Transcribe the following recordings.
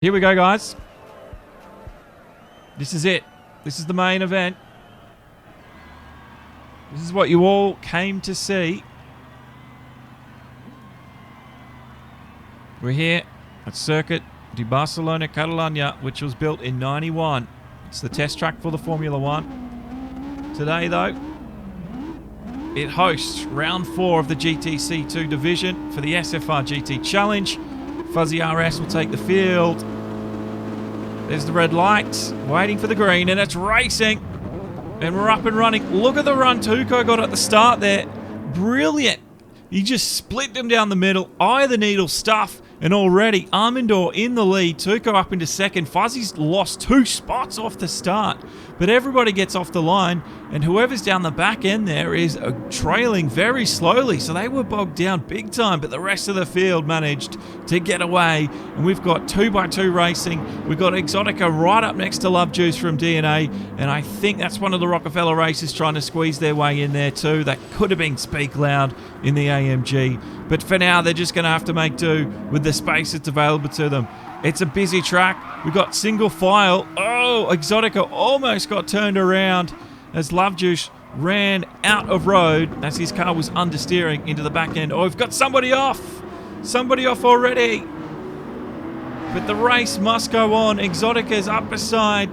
Here we go, guys. This is it. This is the main event. This is what you all came to see. We're here at Circuit de Barcelona, Catalunya, which was built in '91. It's the test track for the Formula One. Today, though, it hosts round 4 of the GTC2 division for the SFR GT Challenge. Fuzzy RS will take the field. There's the red light, waiting for the green, and it's racing. And we're up and running. Look at the run Tuco got at the start there. Brilliant. He just split them down the middle. Eye of the needle stuff. And already, Armandor in the lead. Tuco up into second. Fuzzy's lost 2 spots off the start. But everybody gets off the line. And whoever's down the back end there is trailing very slowly. So they were bogged down big time. But the rest of the field managed to get away. And we've got 2x2 racing. We've got Exotica right up next to Love Juice from DNA. And I think that's one of the Rockefeller races trying to squeeze their way in there too. That could have been Speak Loud in the AMG. But for now, they're just going to have to make do with the space that's available to them. It's a busy track. We've got single file. Oh, Exotica almost got turned around as Love Juice ran out of road as his car was understeering into the back end. Oh, we've got somebody off. Somebody off already. But the race must go on. Exotica's up beside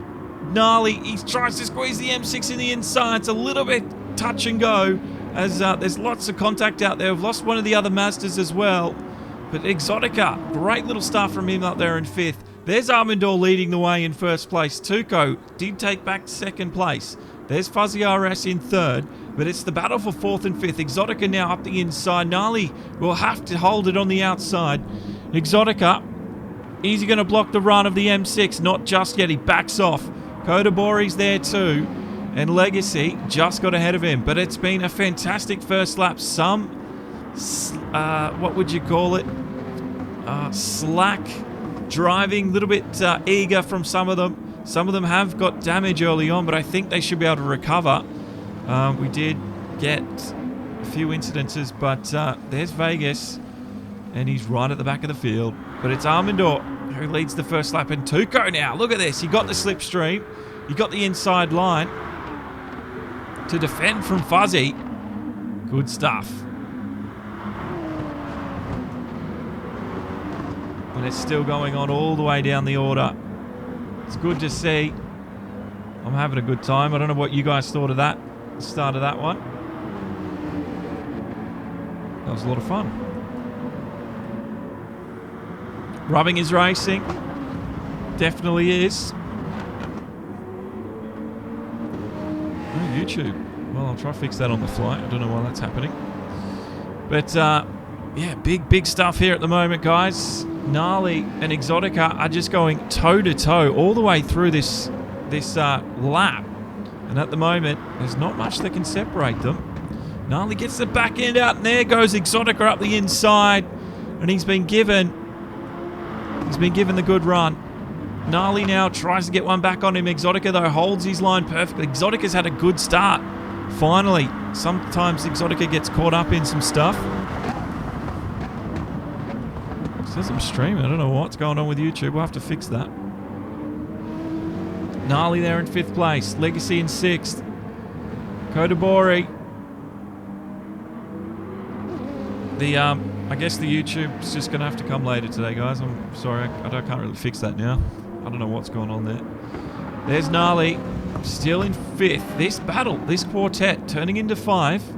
Gnarly. He tries to squeeze the M6 in the inside. It's a little bit touch and go as there's lots of contact out there. We've lost one of the other Mazdas as well. But Exotica, great little start from him up there in 5th. There's Armandor leading the way in 1st place. Tuco did take back 2nd place. There's Fuzzy RS in 3rd. But it's the battle for 4th and 5th. Exotica now up the inside. Gnarly will have to hold it on the outside. Exotica, is he going to block the run of the M6? Not just yet. He backs off. Kodabori's there too. And Legacy just got ahead of him. But it's been a fantastic first lap. Some, what would you call it? Slack driving, a little bit eager from some of them. Some of them have got damage early on, but I think they should be able to recover. We did get a few incidences, but there's Vegas, and he's right at the back of the field. But it's Armandor who leads the first lap, and Tuco now. Look at this. He got the slipstream. He got the inside line to defend from Fuzzy. Good stuff. And it's still going on all the way down the order. It's good to see. I'm having a good time. I don't know what you guys thought of that. The start of that one. That was a lot of fun. Rubbing is racing. Definitely is. Oh, YouTube. Well, I'll try to fix that on the fly. I don't know why that's happening. But, yeah, big stuff here at the moment, guys. Gnarly and Exotica are just going toe-to-toe all the way through this lap. And at the moment, there's not much that can separate them. Gnarly gets the back end out, and there goes Exotica up the inside. And he's been given the good run. Gnarly now tries to get one back on him. Exotica, though, holds his line perfectly. Exotica's had a good start. Finally, sometimes Exotica gets caught up in some stuff. It says I'm streaming. I don't know what's going on with YouTube. We'll have to fix that. Gnarly there in 5th place. Legacy in 6th. Kodabori. I guess the YouTube's just going to have to come later today, guys. I'm sorry. I can't really fix that now. I don't know what's going on there. There's Gnarly. Still in 5th. This battle, this quartet, turning into 5.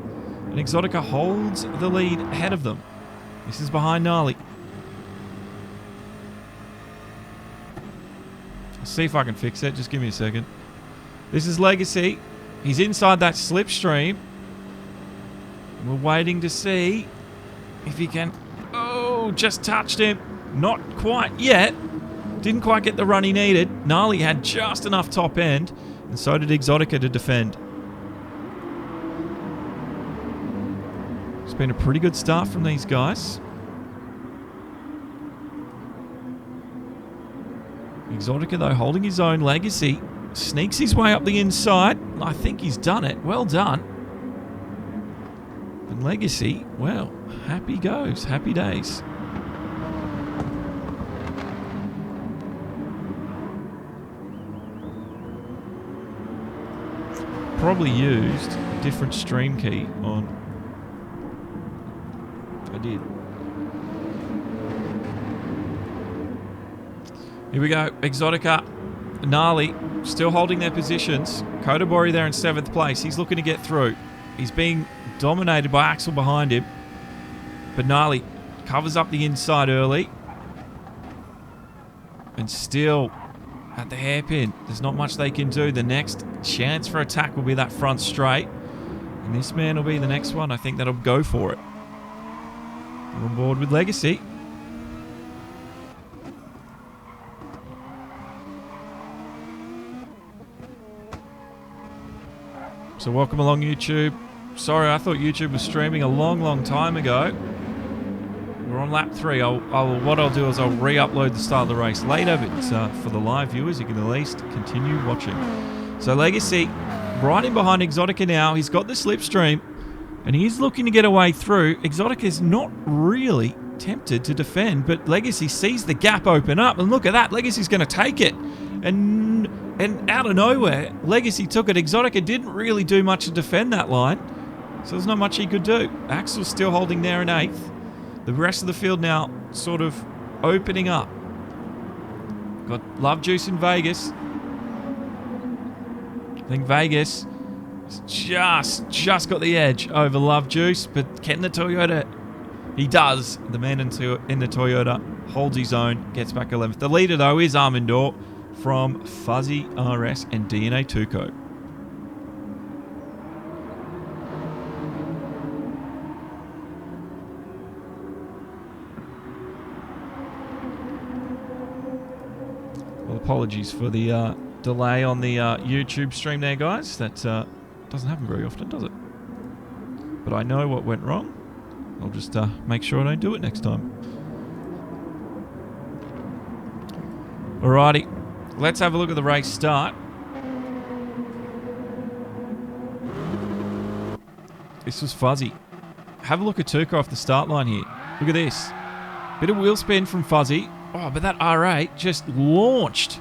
And Exotica holds the lead ahead of them. This is behind Gnarly. I'll see if I can fix it. Just give me a second. This is Legacy. He's inside that slipstream. We're waiting to see if he can... Oh, just touched him. Not quite yet. Didn't quite get the run he needed. Gnarly had just enough top end. And so did Exotica to defend. It's been a pretty good start from these guys. Exotica, though, holding his own. Legacy sneaks his way up the inside. I think he's done it. Well done. And Legacy, well, happy goes. Happy days. probably used a different stream key on. I did. Here we go. Exotica, Gnarly, still holding their positions. Kodabori there in 7th place. He's looking to get through. He's being dominated by Axel behind him. But Gnarly covers up the inside early. And still at the hairpin. There's not much they can do. The next chance for attack will be that front straight. And this man will be the next one. I think that'll go for it. We're on board with Legacy. So welcome along, YouTube. Sorry, I thought YouTube was streaming a long time ago. We're on lap 3. What I'll do is I'll re-upload the start of the race later, but for the live viewers, you can at least continue watching. So Legacy, right in behind Exotica now. He's got the slipstream, and he's looking to get away through. Exotica is not really tempted to defend, but Legacy sees the gap open up, and look at that. Legacy's going to take it. And out of nowhere, Legacy took it. Exotica didn't really do much to defend that line, so there's not much he could do. Axel's still holding there in 8th. The rest of the field now sort of opening up. Got Love Juice in Vegas. I think Vegas just got the edge over Love Juice, but can the Toyota? He does. The man in the Toyota holds his own, gets back 11th. The leader, though, is Armandor from Fuzzy RS and DNA Tuco. Well, apologies for the delay on the YouTube stream there, guys. That doesn't happen very often, does it? But I know what went wrong. I'll just make sure I don't do it next time. Alrighty. Let's have a look at the race start. This was Fuzzy. Have a look at Tuco off the start line here. Look at this. Bit of wheel spin from Fuzzy. Oh, but that R8 just launched.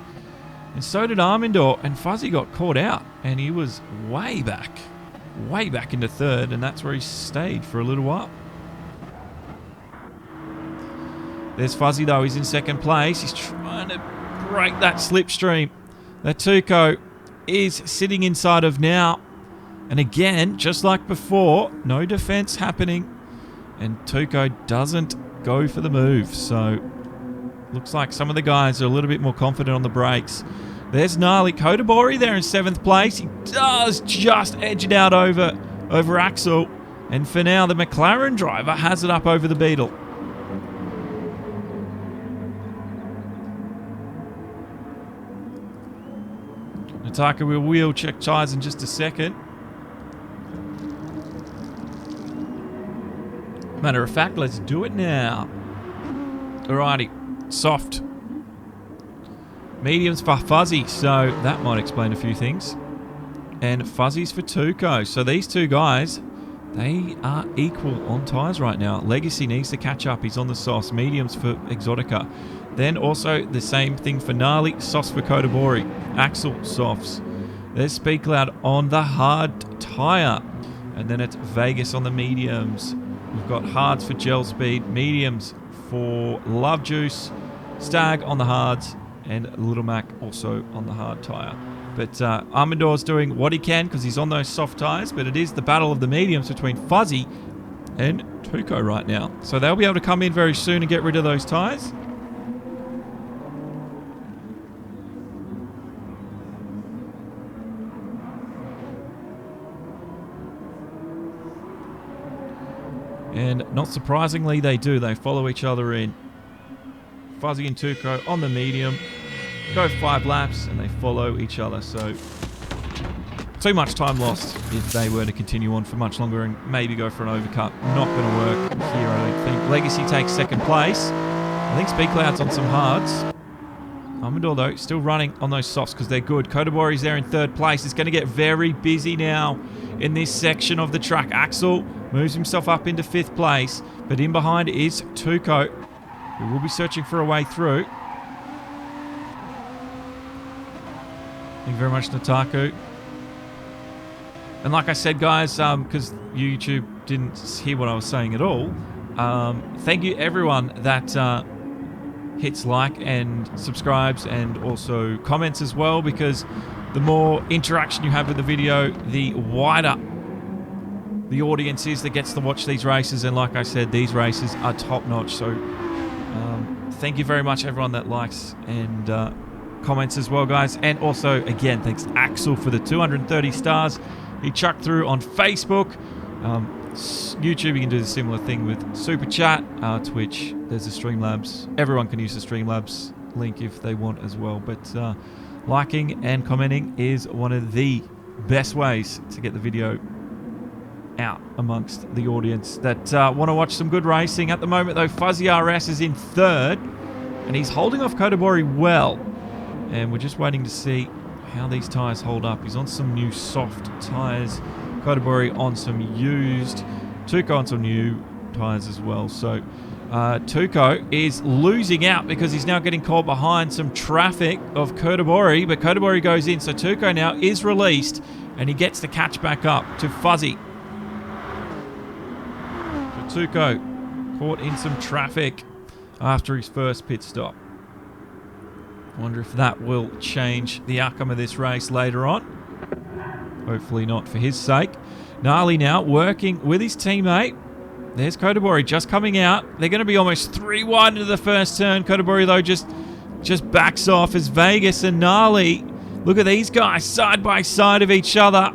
And so did Armandor. And Fuzzy got caught out. And he was way back into 3rd. And that's where he stayed for a little while. There's Fuzzy, though. He's in 2nd place. He's trying to break that slipstream that Tuco is sitting inside of now. And again, just like before, no defense happening. And Tuco doesn't go for the move. So, looks like some of the guys are a little bit more confident on the brakes. There's Gnarly. Kodabori there in 7th place. He does just edge it out over Axel. And for now, the McLaren driver has it up over the Beetle. Nataka will wheel check tyres in just a second. Matter of fact, let's do it now. Alrighty, soft. Mediums for Fuzzy, so that might explain a few things. And Fuzzies for Tuco. So these two guys, they are equal on tyres right now. Legacy needs to catch up. He's on the softs. Mediums for Exotica. Then also the same thing for Gnarly, softs for Kodabori. Axel, softs. There's Speed Cloud on the hard tyre. And then it's Vegas on the mediums. We've got hards for Gel Speed, mediums for Love Juice, Stag on the hards, and Little Mac also on the hard tyre. But Armandor's doing what he can because he's on those soft tyres, but it is the battle of the mediums between Fuzzy and Tuco right now. So they'll be able to come in very soon and get rid of those tyres. And not surprisingly, they do. They follow each other in. Fuzzy and Tuco on the medium. Go 5 laps and they follow each other. So too much time lost if they were to continue on for much longer and maybe go for an overcut. Not going to work here, I don't think. Legacy takes 2nd place. I think Speed Cloud's on some hards. Armandor, though, still running on those softs because they're good. Kodabori's there in 3rd place. It's going to get very busy now in this section of the track. Axel moves himself up into 5th place, but in behind is Tuco, who will be searching for a way through. Thank you very much, Nataku. And like I said, guys, because YouTube didn't hear what I was saying at all, thank you everyone that hits like and subscribes and also comments as well, because the more interaction you have with the video, the wider the audience is that gets to watch these races. And like I said, these races are top notch. So thank you very much everyone that likes and comments as well, guys. And also, again, thanks to Axel for the 230 stars he chucked through on Facebook. YouTube, you can do the similar thing with Super Chat. Twitch, there's the Streamlabs. Everyone can use the Streamlabs link if they want as well. But liking and commenting is one of the best ways to get the video out amongst the audience that want to watch some good racing. At the moment, though, Fuzzy RS is in third, and he's holding off Kodabori well. And we're just waiting to see how these tyres hold up. He's on some new soft tyres. Kodabori on some used. Tuco on some new tyres as well. So Tuco is losing out because he's now getting caught behind some traffic of Kodabori. But Kodabori goes in. So Tuco now is released. And he gets the catch back up to Fuzzy. So Tuco caught in some traffic after his first pit stop. Wonder if that will change the outcome of this race later on. Hopefully not for his sake. Gnarly now working with his teammate. There's Kodabori just coming out. They're going to be almost 3 wide into the first turn. Kodabori, though, just backs off as Vegas and Gnarly. Look at these guys side by side of each other.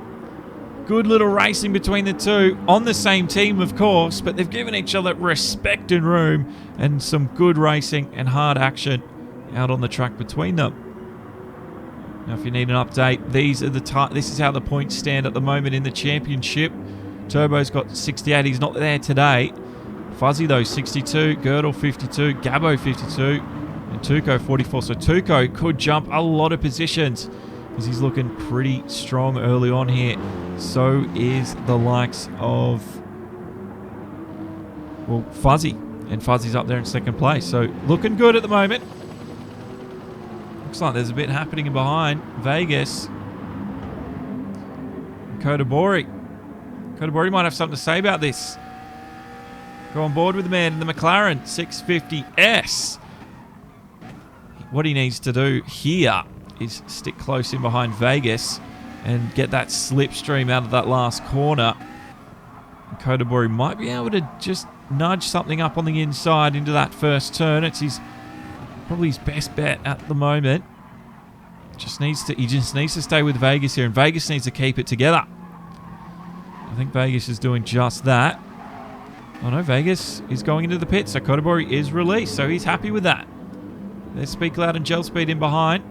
Good little racing between the two. On the same team, of course, but they've given each other respect and room and some good racing and hard action out on the track between them. Now, if you need an update, this is how the points stand at the moment in the championship. Turbo's got 68. He's not there today. Fuzzy, though, 62. Girdle, 52. Gabbo, 52. And Tuco, 44. So Tuco could jump a lot of positions because he's looking pretty strong early on here. So is the likes of, well, Fuzzy. And Fuzzy's up there in second place. So looking good at the moment. Looks like there's a bit happening behind Vegas. Kodabori. Kodabori might have something to say about this. Go on board with the man in the McLaren 650S. What he needs to do here is stick close in behind Vegas and get that slipstream out of that last corner. Kodabori might be able to just nudge something up on the inside into that first turn. It's probably his best bet at the moment. He just needs to stay with Vegas here, and Vegas needs to keep it together. I think Vegas is doing just that. Oh no, Vegas is going into the pit, so Kodabori is released, so he's happy with that. There's Speak Loud and Gel Speed in behind.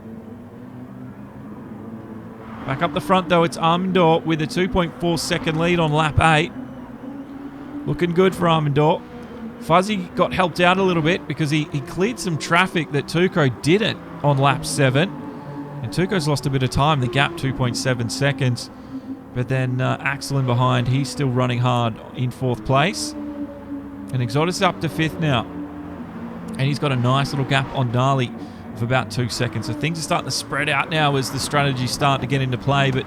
Back up the front though, it's Armandor with a 2.4 second lead on lap 8. Looking good for Armandor. Fuzzy got helped out a little bit because he cleared some traffic that Tuco didn't on lap 7. And Tuco's lost a bit of time, the gap 2.7 seconds. But then Axel in behind, he's still running hard in 4th place. And Exotis is up to 5th now. And he's got a nice little gap on Gnarly of about 2 seconds. So things are starting to spread out now as the strategies start to get into play. But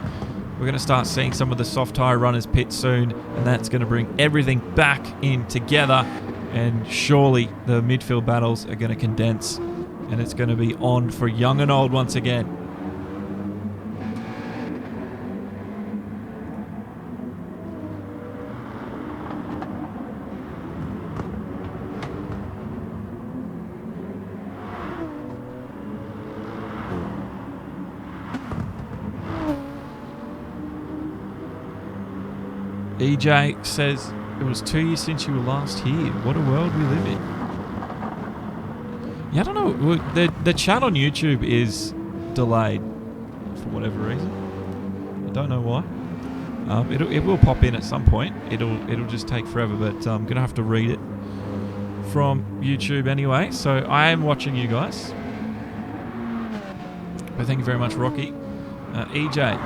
we're going to start seeing some of the soft tyre runners pit soon. And that's going to bring everything back in together. And surely the midfield battles are going to condense. And it's going to be on for young and old once again. EJ says, it was 2 years since you were last here. What a world we live in. Yeah, I don't know. The chat on YouTube is delayed for whatever reason. I don't know why. It will pop in at some point. It'll just take forever, but I'm going to have to read it from YouTube anyway. So I am watching you guys. But thank you very much, Rocky. EJ.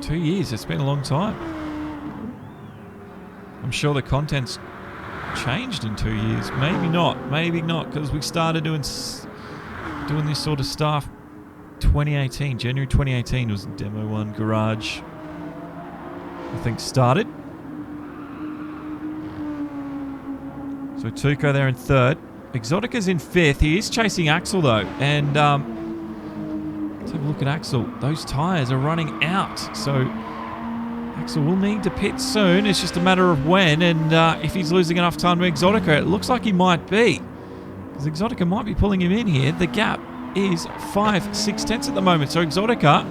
2 years, it's been a long time. I'm sure the content's changed in 2 years. Maybe not, because we started doing this sort of stuff 2018. January 2018 was Demo 1 Garage, I think, started. So Tuco there in third. Exotica's in fifth. He is chasing Axel though. And let's have a look at Axel. Those tyres are running out. So Axel will need to pit soon. It's just a matter of when. And if he's losing enough time to Exotica, it looks like he might be. Because Exotica might be pulling him in here. The gap is 5/6 at the moment. So Exotica,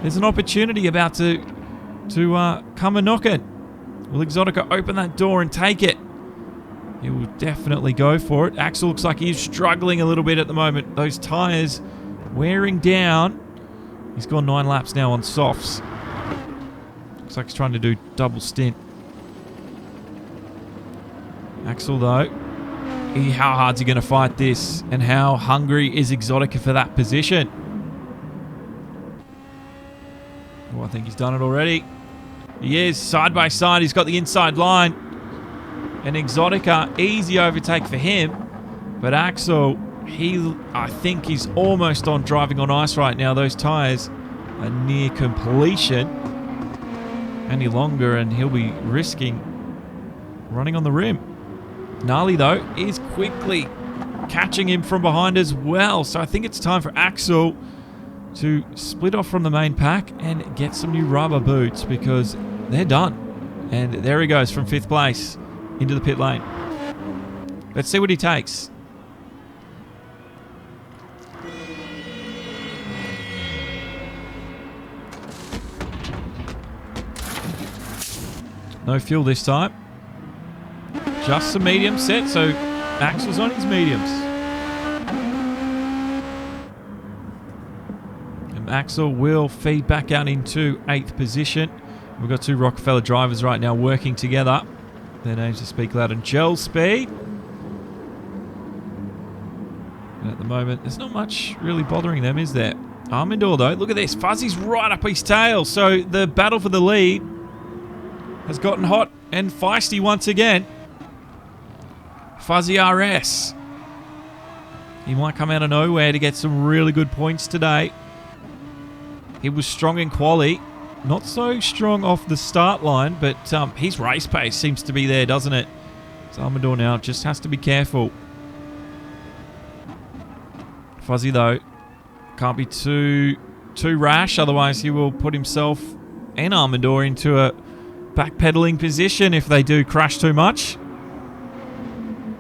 there's an opportunity about to come and knock it. Will Exotica open that door and take it? He will definitely go for it. Axel looks like he's struggling a little bit at the moment. Those tyres wearing down. He's gone 9 laps now on softs. Looks like he's trying to do double stint. Axel though, how hard's he going to fight this? And how hungry is Exotica for that position? Oh, I think he's done it already. He is, side by side. He's got the inside line. And Exotica, easy overtake for him. But Axel, I think he's almost on driving on ice right now. Those tyres are near completion. Any longer and he'll be risking running on the rim. Gnarly though is quickly catching him from behind as well. So I think it's time for Axel to split off from the main pack and get some new rubber boots because they're done. And there he goes from 5th place into the pit lane. Let's see what he takes. No fuel this time. Just some medium set, so Axel's on his mediums. And Axel will feed back out into 8th position. We've got 2 Rockefeller drivers right now working together. Their names are Speak Loud and Gel Speed. And at the moment, there's not much really bothering them, is there? Armandor, though, look at this. Fuzzy's right up his tail. So the battle for the lead has gotten hot and feisty once again. Fuzzy RS. He might come out of nowhere to get some really good points today. He was strong in quali. Not so strong off the start line, but his race pace seems to be there, doesn't it? So Armandor now just has to be careful. Fuzzy, though, can't be too rash, otherwise he will put himself and Armandor into a backpedaling position if they do crash too much.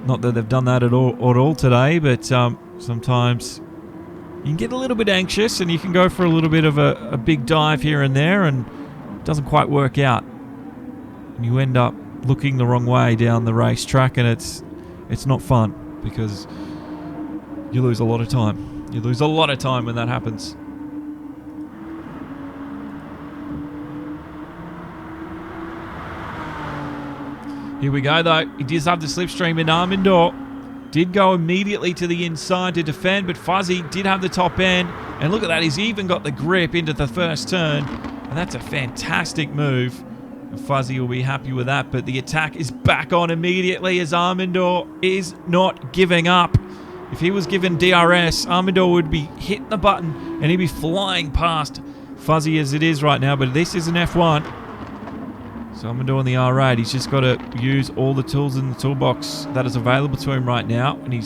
Not that they've done that at all today, but sometimes you can get a little bit anxious and you can go for a little bit of a big dive here and there and it doesn't quite work out. And you end up looking the wrong way down the racetrack and it's not fun because you lose a lot of time. You lose a lot of time when that happens. Here we go though. He does have the slipstream in Armandor. Did go immediately to the inside to defend, but Fuzzy did have the top end. And look at that, he's even got the grip into the first turn. And that's a fantastic move. And Fuzzy will be happy with that, but the attack is back on immediately as Armandor is not giving up. If he was given DRS, Armandor would be hitting the button and he'd be flying past Fuzzy as it is right now, but this is an F1. So Armandor in the R8, he's just got to use all the tools in the toolbox that is available to him right now. And he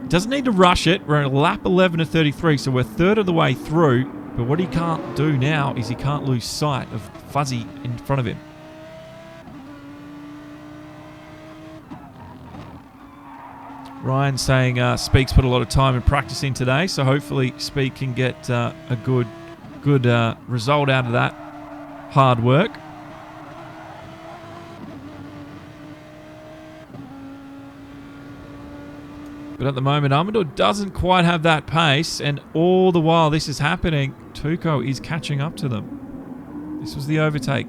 doesn't need to rush it. We're at lap 11 of 33, so we're 1/3 of the way through. But what he can't do now is he can't lose sight of Fuzzy in front of him. Ryan saying Speak's put a lot of time in practicing today, so hopefully Speak can get a good result out of that hard work. But at the moment, Armandor doesn't quite have that pace, and all the while this is happening, Tuco is catching up to them. This was the overtake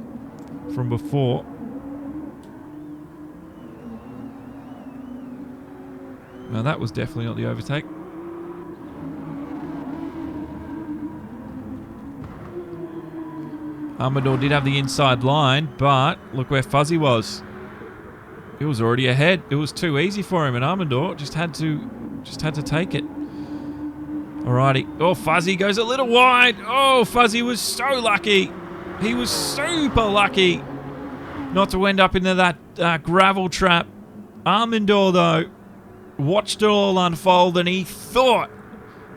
from before. Now that was definitely not the overtake. Armandor did have the inside line, but look where Fuzzy was. It was already ahead. It was too easy for him, and Armandor just had to take it. Alrighty. Oh, Fuzzy goes a little wide. Oh, Fuzzy was so lucky. He was super lucky not to end up into that gravel trap. Armandor, though, watched it all unfold and he thought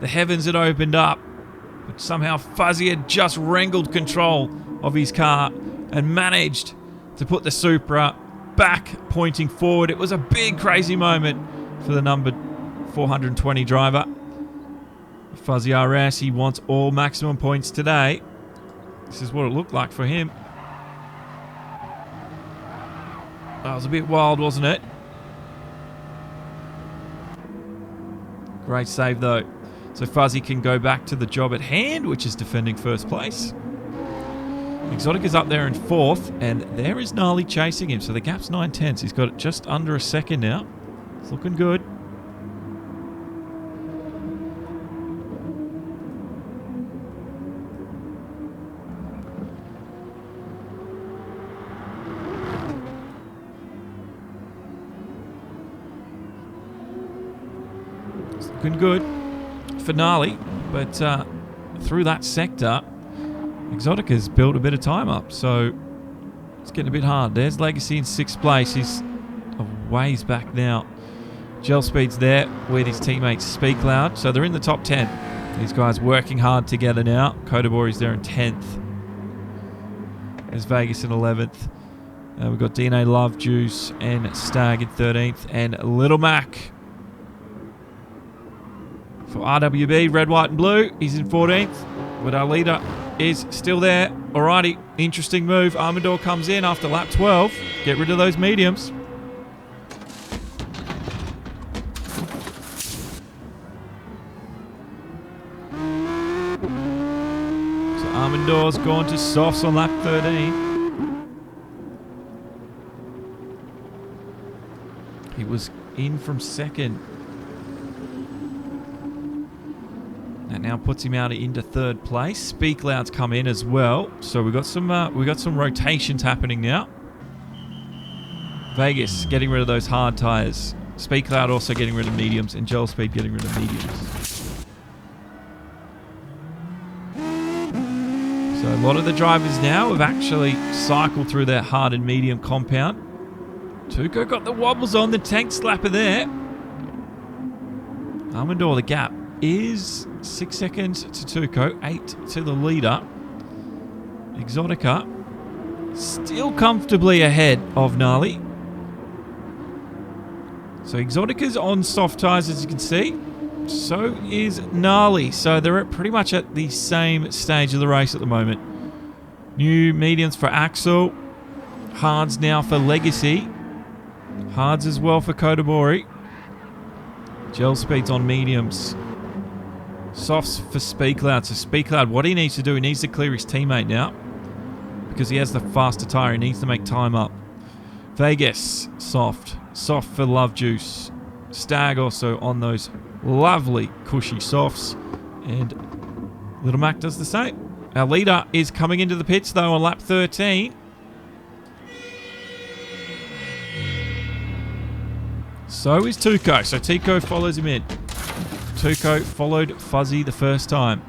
the heavens had opened up. But somehow Fuzzy had just wrangled control of his car and managed to put the Supra back pointing forward. It was a big, crazy moment for the number 420 driver. Fuzzy RS, he wants all maximum points today. This is what it looked like for him. That was a bit wild, wasn't it? Great save, though. So Fuzzy can go back to the job at hand, which is defending first place. Exotica's up there in fourth, and there is Gnarly chasing him. So the gap's 9/10. He's got it just under a second now. It's looking good. It's looking good for Gnarly, but through that sector, Exotica's built a bit of time up, so it's getting a bit hard. There's Legacy in 6th place. He's a ways back now. Gel Speed's there with his teammate Speak Loud, so they're in the top 10. These guys working hard together now. Kodabori's there in 10th. There's Vegas in 11th. We've got DNA Love Juice and Stag in 13th, and Little Mac for RWB, red, white, and blue. He's in 14th, but our leader is still there. Alrighty, interesting move. Armandor comes in after lap 12. Get rid of those mediums. So Armandor's gone to softs on lap 13. He was in from second. That now puts him out into 3rd place. Speak Loud's come in as well, so we got some rotations happening now. Vegas getting rid of those hard tires. Speak Loud also getting rid of mediums, and Gel Speed getting rid of mediums. So a lot of the drivers now have actually cycled through their hard and medium compound. Tuco got the wobbles on the tank slapper there. Armandor, the gap is 6 seconds to Tuco, 8 to the leader. Exotica still comfortably ahead of Gnarly. So Exotica's on soft tyres, as you can see. So is Gnarly. So they're pretty much at the same stage of the race at the moment. New mediums for Axel. Hards now for Legacy. Hards as well for Kodabori. Gel Speed's on mediums. Softs for Speak Loud. So Speak Loud, what he needs to do, he needs to clear his teammate now, because he has the faster tyre. He needs to make time up. Vegas, soft. Soft for Love Juice. Stag also on those lovely cushy softs. And Little Mac does the same. Our leader is coming into the pits though on lap 13. So is Tuco. So Tuco follows him in. Tuco followed Fuzzy the first time.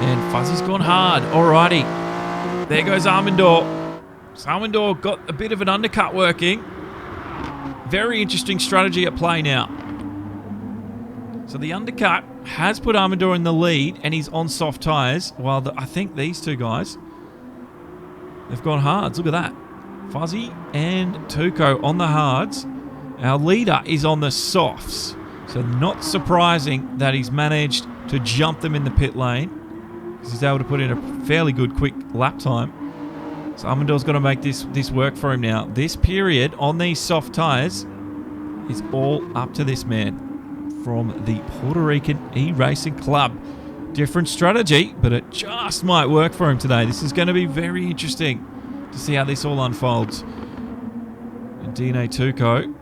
And Fuzzy's gone hard. Alrighty. There goes Armandor. So Armandor got a bit of an undercut working. Very interesting strategy at play now. So the undercut has put Armandor in the lead, and he's on soft tyres, while I think these two guys, they've gone hards. Look at that. Fuzzy and Tuco on the hards. Our leader is on the softs. So not surprising that he's managed to jump them in the pit lane, because he's able to put in a fairly good quick lap time. So Armandor's got to make this work for him now. This period on these soft tyres is all up to this man from the Puerto Rican E-Racing Club. Different strategy, but it just might work for him today. This is going to be very interesting to see how this all unfolds. And DNA Tuco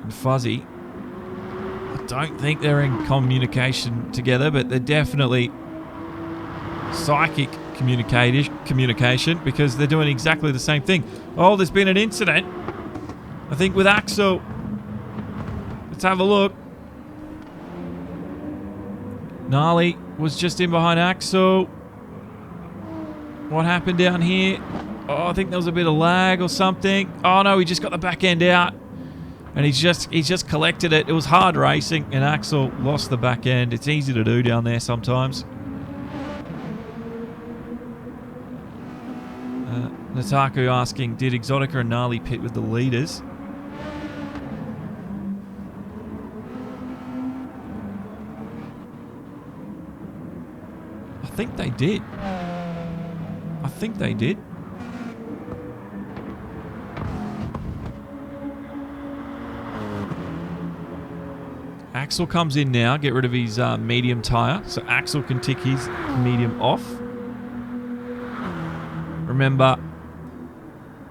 and Fuzzy, I don't think they're in communication together, but they're definitely psychic communication, because they're doing exactly the same thing. Oh, there's been an incident, I think, with Axel. Let's have a look. Gnarly was just in behind Axel. What happened down here? Oh, I think there was a bit of lag or something. Oh no, he just got the back end out. And he's just collected it. It was hard racing, and Axel lost the back end. It's easy to do down there sometimes. Nataku asking, did Exotica and Gnarly pit with the leaders? I think they did. I think they did. Axel comes in now, get rid of his medium tyre, so Axel can tick his medium off. Remember,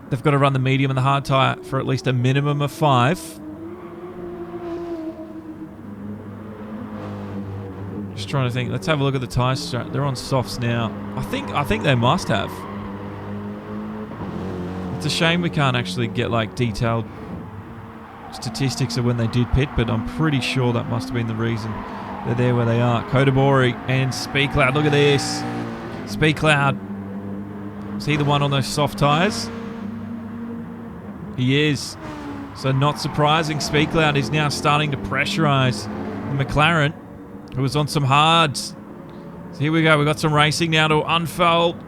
they've got to run the medium and the hard tyre for at least a minimum of 5. Just trying to think. Let's have a look at the tyre strap. They're on softs now. I think they must have. It's a shame we can't actually get like detailed statistics of when they did pit, but I'm pretty sure that must have been the reason they're there where they are. Kodabori and Speedcloud. Look at this. Speedcloud. Is he the one on those soft tyres? He is. So not surprising, Speedcloud is now starting to pressurise the McLaren, who was on some hards. So here we go. We've got some racing now to unfold.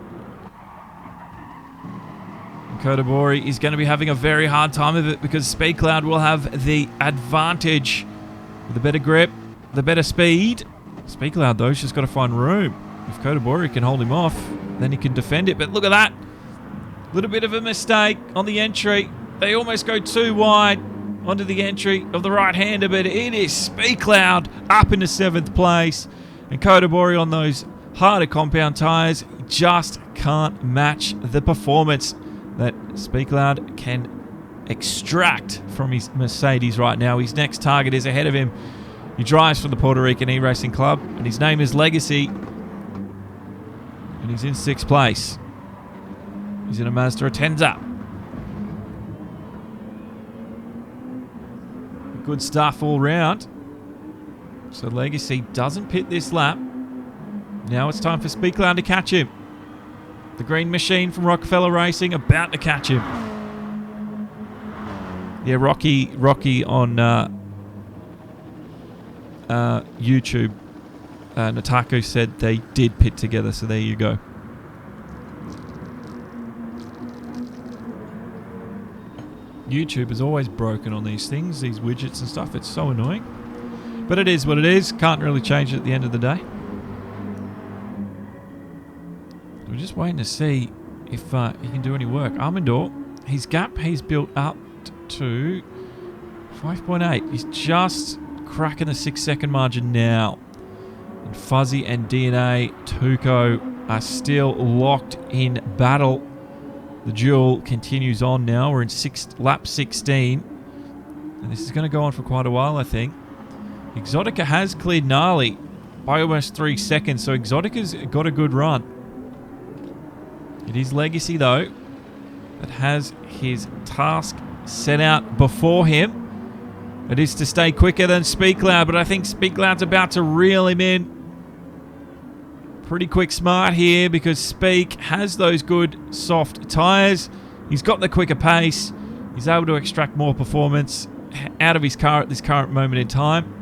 Kodabori is going to be having a very hard time of it because Speedcloud will have the advantage with the better grip, the better speed. Speedcloud, though, has just got to find room. If Kodabori can hold him off, then he can defend it. But look at that. Little bit of a mistake on the entry. They almost go too wide onto the entry of the right-hander, but it is Speedcloud up into 7th place. And Kodabori on those harder compound tyres just can't match the performance that Speedcloud can extract from his Mercedes right now. His next target is ahead of him. He drives for the Puerto Rican E-Racing Club, and his name is Legacy. And he's in 6th place. He's in a Mazda Atenza. Good stuff all round. So Legacy doesn't pit this lap. Now it's time for Speedcloud to catch him. The green machine from Rockefeller Racing about to catch him. Yeah, Rocky on YouTube, Nataku said they did pit together, so there you go. YouTube is always broken on these things, these widgets and stuff. It's so annoying. But it is what it is. Can't really change it at the end of the day. We're just waiting to see if he can do any work. Armandor, his gap he's built up to 5.8. He's just cracking the 6-second margin now. And Fuzzy and DNA Tuco are still locked in battle. The duel continues on now. We're in lap 16. And this is going to go on for quite a while, I think. Exotica has cleared Gnarly by almost 3 seconds, so Exotica's got a good run. It is Legacy, though, that has his task set out before him. It is to stay quicker than Speedcloud, but I think Speedcloud's about to reel him in. Pretty quick smart here because Speak has those good soft tyres. He's got the quicker pace. He's able to extract more performance out of his car at this current moment in time.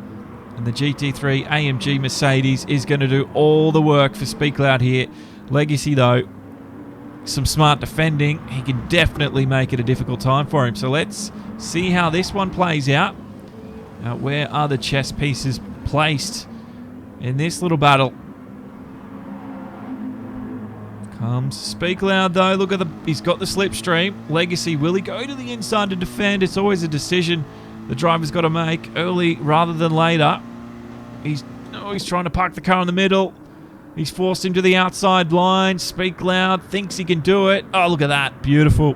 And the GT3 AMG Mercedes is going to do all the work for Speedcloud here. Legacy, though, some smart defending. He can definitely make it a difficult time for him. So let's see how this one plays out. Where are the chess pieces placed in this little battle? Comes Speedcloud, though. Look at he's got the slipstream. Legacy, will he go to the inside to defend? It's always a decision the driver's got to make early rather than later. He's trying to park the car in the middle. He's forced him to the outside line. Speedcloud thinks he can do it. Oh, look at that. Beautiful.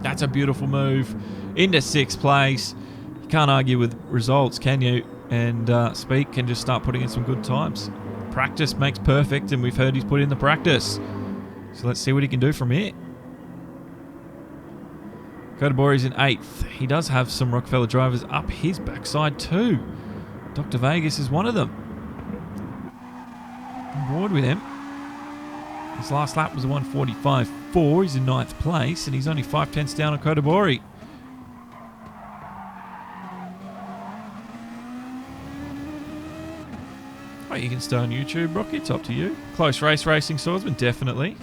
That's a beautiful move. Into 6th place. You can't argue with results, can you? And Speed can just start putting in some good times. Practice makes perfect, and we've heard he's put in the practice. So let's see what he can do from here. Kodabori's in 8th. He does have some Rockefeller drivers up his backside too. Dr. Vegas is one of them. on board with him. His last lap was a 1:45.4. He's in 9th place, and he's only 5/10 down on Kodabori. Oh, you can stay on YouTube, Rocky. It's up to you. Close race racing swordsman, definitely.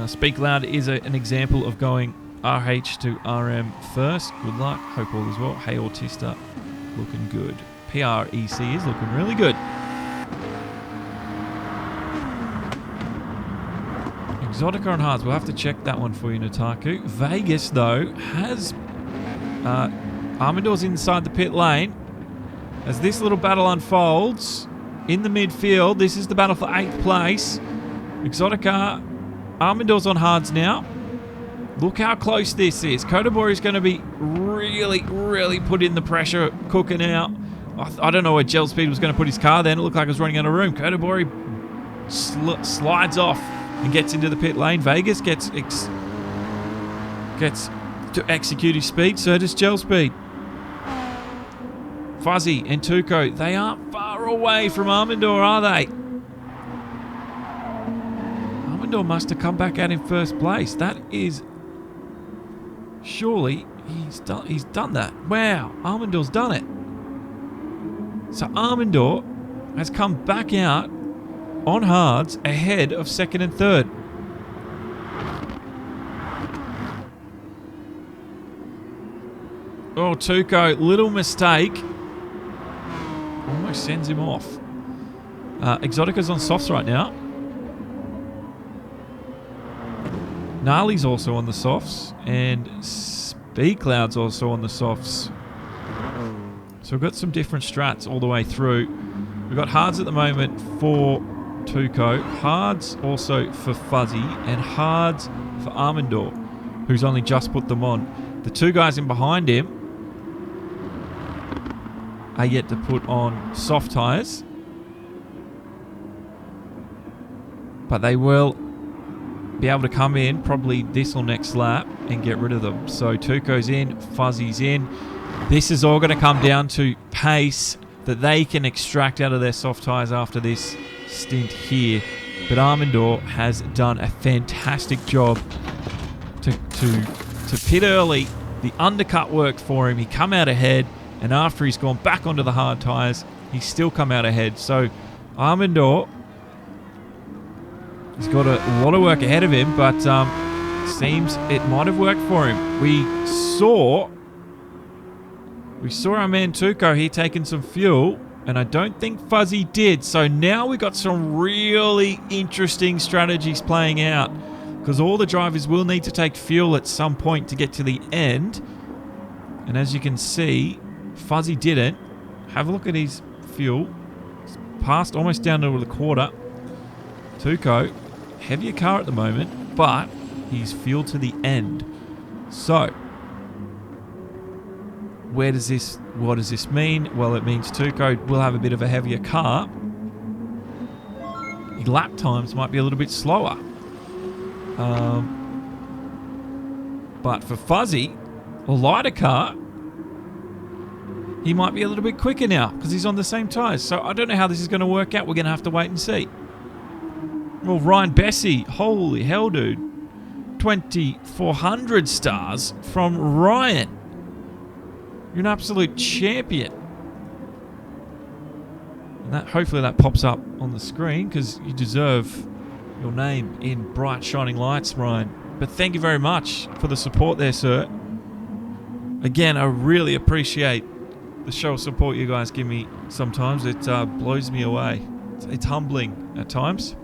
Speak Loud is an example of going RH to RM first. Good luck. Hope all is well. Hey, Autista. Looking good. PREC is looking really good. Exotica on hards. We'll have to check that one for you, Nataku. Vegas, though, has Armador's inside the pit lane. As this little battle unfolds in the midfield, this is the battle for 8th place. Exotica, Armador's on hards now. Look how close this is. Kodabori is going to be really, really put in the pressure, cooking out. I don't know where Gel Speed was going to put his car then. It looked like it was running out of room. Kodabori slides off and gets into the pit lane. Vegas gets to execute his speed. So does Gel Speed. Fuzzy and Tuco, they aren't far away from Armador, are they? Armador must have come back out in first place. That is... Surely he's done that. Wow, Armador's done it. So Armador has come back out on hards ahead of 2nd and 3rd. Oh, Tuco, little mistake. Almost sends him off. Exotica's on softs right now. Gnarly's also on the softs, and Speedcloud's also on the softs. So we've got some different strats all the way through. We've got hards at the moment for Tuco, hards also for Fuzzy, and hards for Armador, who's only just put them on. The two guys in behind him are yet to put on soft tyres, but they will be able to come in probably this or next lap and get rid of them. So Tuco's in, Fuzzy's in. This is all going to come down to pace that they can extract out of their soft tyres after this stint here. But Armador has done a fantastic job to pit early. The undercut worked for him. He come out ahead, and after he's gone back onto the hard tyres, he's still come out ahead. So Armador, he's got a lot of work ahead of him, but seems it might have worked for him. We saw our man Tuco here taking some fuel, and I don't think Fuzzy did. So now we've got some really interesting strategies playing out, because all the drivers will need to take fuel at some point to get to the end. And as you can see, Fuzzy didn't. Have a look at his fuel. It's passed almost down to the quarter. Tuco, heavier car at the moment, but he's fuel to the end. So, what does this mean? Well, it means Tuco will have a bit of a heavier car. His lap times might be a little bit slower. But for Fuzzy, a lighter car, he might be a little bit quicker now because he's on the same tyres. So I don't know how this is going to work out. We're going to have to wait and see. Well, Ryan Bessie, holy hell, dude. 2,400 stars from Ryan. You're an absolute champion. And hopefully that pops up on the screen, because you deserve your name in bright shining lights, Ryan. But thank you very much for the support there, sir. Again, I really appreciate the show of support you guys give me sometimes. It blows me away. It's humbling at times.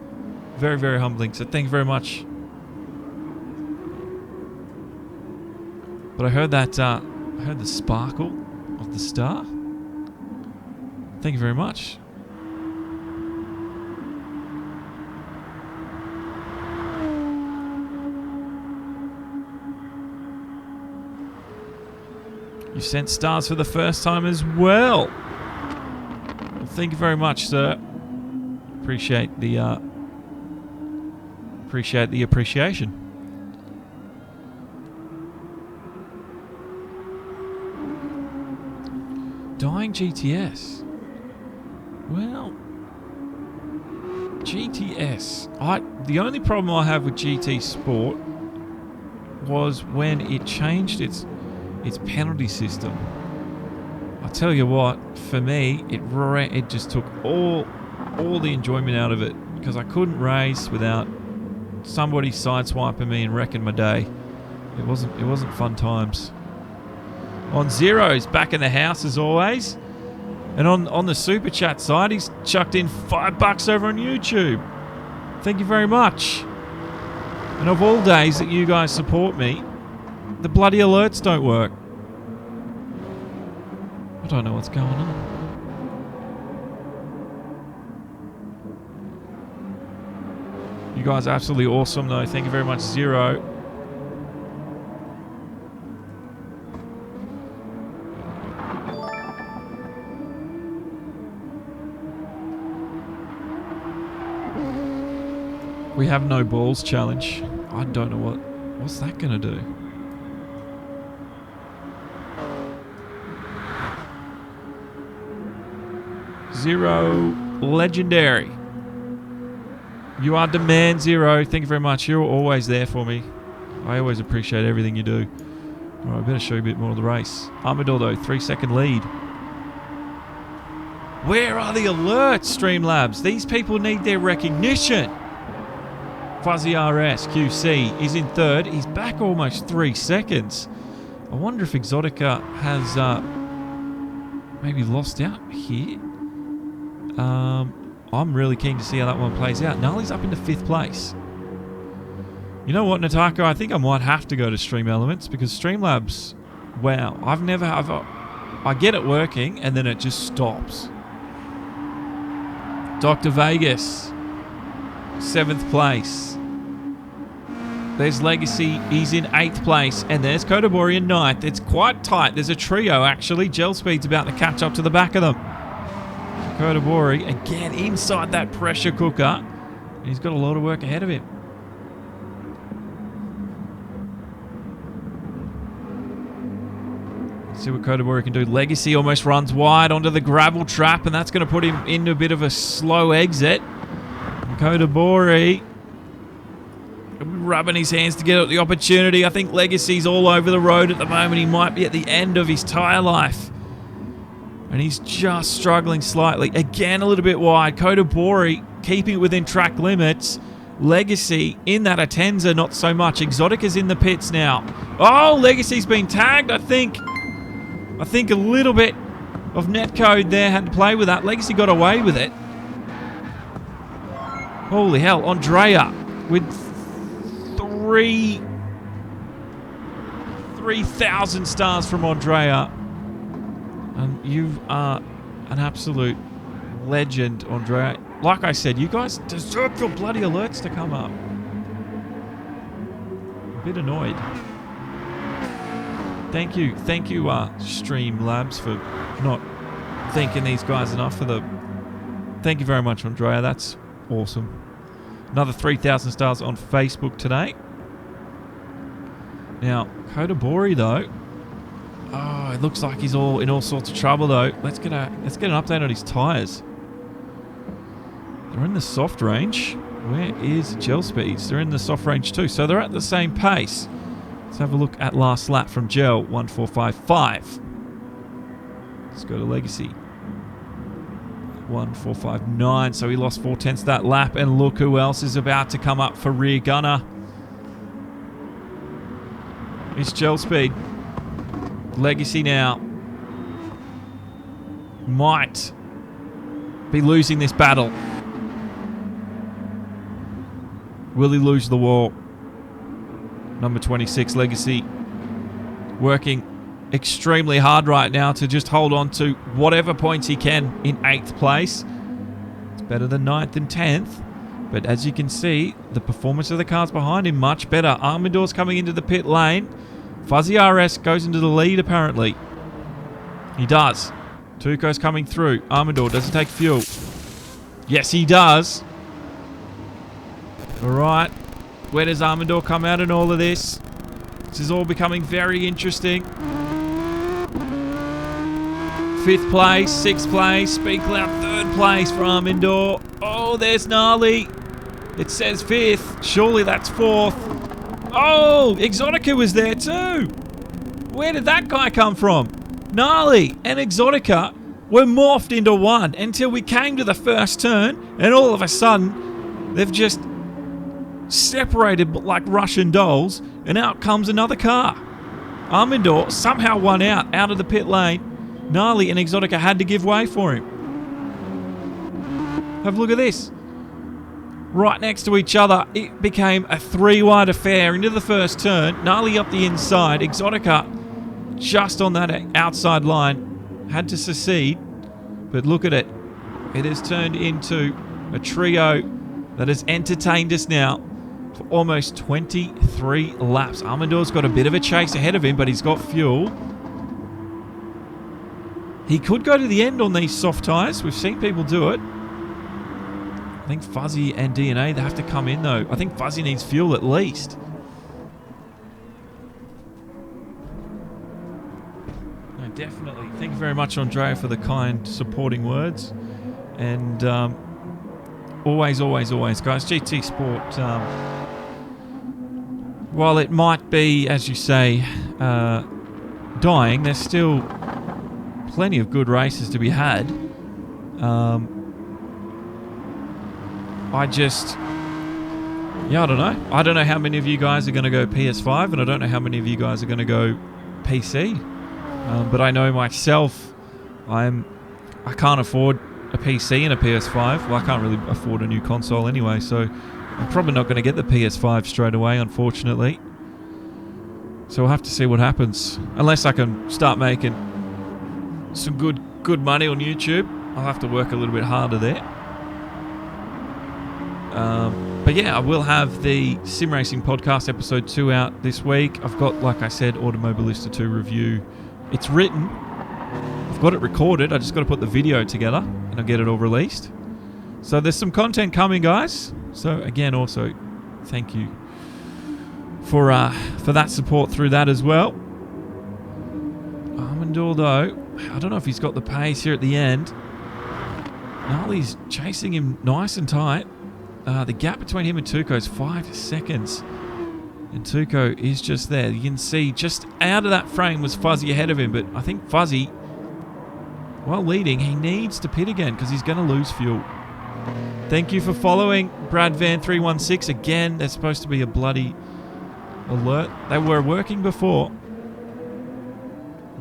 Very, very humbling. So thank you very much. But I heard that, I heard the sparkle of the star. Thank you very much. You sent stars for the first time as well. Well, thank you very much, sir. Appreciate the appreciation. Dying GTS. Well, GTS. The only problem I have with GT Sport was when it changed its penalty system. I tell you what, for me, it just took all the enjoyment out of it, because I couldn't race without somebody sideswiping me and wrecking my day. It wasn't fun times. On Zeros, back in the house as always. And on the super chat side, he's chucked in $5 over on YouTube. Thank you very much. And of all days that you guys support me, the bloody alerts don't work. I don't know what's going on. You guys are absolutely awesome though. Thank you very much, Zero. We have no balls challenge. I don't know what's that gonna do. Zero legendary. You are demand Zero. Thank you very much. You're always there for me. I always appreciate everything you do. Alright, I better show you a bit more of the race. Armador though, 3-second lead. Where are the alerts, Streamlabs? These people need their recognition. Fuzzy RS QC is in third. He's back almost 3 seconds. I wonder if Exotica has maybe lost out here. I'm really keen to see how that one plays out. Nali's up into 5th place. You know what, Natako? I think I might have to go to Stream Elements, because Streamlabs, wow, I get it working and then it just stops. Dr. Vegas, 7th place. There's Legacy, he's in 8th place. And there's Kodabori in 9th. It's quite tight. There's a trio, actually. Gel Speed's about to catch up to the back of them. Kodabori, again, inside that pressure cooker. And he's got a lot of work ahead of him. Let's see what Kodabori can do. Legacy almost runs wide onto the gravel trap, and that's going to put him into a bit of a slow exit. Kodabori rubbing his hands to get at the opportunity. I think Legacy's all over the road at the moment. He might be at the end of his tyre life. And he's just struggling slightly. Again, a little bit wide. Kodabori keeping it within track limits. Legacy in that Atenza, not so much. Exotica's in the pits now. Oh, Legacy's been tagged, I think. I think a little bit of netcode there had to play with that. Legacy got away with it. Holy hell, Andrea with 3,000 stars from Andrea. You are an absolute legend, Andrea. Like I said, you guys deserve your bloody alerts to come up. A bit annoyed. Thank you, Streamlabs, for not thanking these guys enough for the... Thank you very much, Andrea. That's awesome. Another 3,000 stars on Facebook today. Now, Kodabori, though... Oh, it looks like he's in all sorts of trouble, though. Let's get an update on his tyres. They're in the soft range. Where is Gel Speeds? They're in the soft range too, so they're at the same pace. Let's have a look at last lap from Gel, 1455. Let's go to Legacy. 1459, so he lost 4/10 that lap, and look who else is about to come up for rear gunner. It's Gel Speed. Legacy now might be losing this battle. Will he lose the war? Number 26, Legacy, working extremely hard right now to just hold on to whatever points he can in 8th place. It's better than 9th and 10th. But as you can see, the performance of the cars behind him much better. Armador's coming into the pit lane. Fuzzy RS goes into the lead, apparently. He does. Tuco's coming through. Armador doesn't take fuel. Yes, he does. All right. Where does Armador come out in all of this? This is all becoming very interesting. 5th place, 6th place, Speak Loud 3rd place for Armandor. Oh, there's Gnarly. It says 5th. Surely that's 4th. Oh, Exotica was there too. Where did that guy come from? Gnarly and Exotica were morphed into one until we came to the first turn, and all of a sudden they've just separated like Russian dolls, and out comes another car. Armandor somehow won out of the pit lane. Gnarly and Exotica had to give way for him. Have a look at this. Right next to each other, it became a 3-wide affair into the first turn. Gnarly up the inside. Exotica just on that outside line had to secede. But look at it. It has turned into a trio that has entertained us now for almost 23 laps. Armandor's got a bit of a chase ahead of him, but he's got fuel. He could go to the end on these soft tyres. We've seen people do it. I think Fuzzy and DNA, they have to come in though. I think Fuzzy needs fuel at least. No, definitely. Thank you very much, Andrea, for the kind supporting words. And always, guys, GT Sport, while it might be, as you say, dying, there's still plenty of good races to be had. I don't know. I don't know how many of you guys are going to go PS5, and I don't know how many of you guys are going to go PC. But I know myself, I can't afford a PC and a PS5. Well, I can't really afford a new console anyway, so I'm probably not going to get the PS5 straight away, unfortunately. So we'll have to see what happens. Unless I can start making some good money on YouTube, I'll have to work a little bit harder there. But yeah, I will have the Sim Racing Podcast episode 2 out this week. I've got, like I said, Automobilista 2 review. It's written. I've got it recorded. I just got to put the video together and I'll get it all released. So there's some content coming, guys. So again, also, thank you for that support through that as well. Armandor, though, I don't know if he's got the pace here at the end. Gnarly's chasing him nice and tight. The gap between him and Tuco is 5 seconds. And Tuco is just there. You can see just out of that frame was Fuzzy ahead of him. But I think Fuzzy, while leading, he needs to pit again because he's going to lose fuel. Thank you for following Brad Van 316. Again, there's supposed to be a bloody alert. They were working before.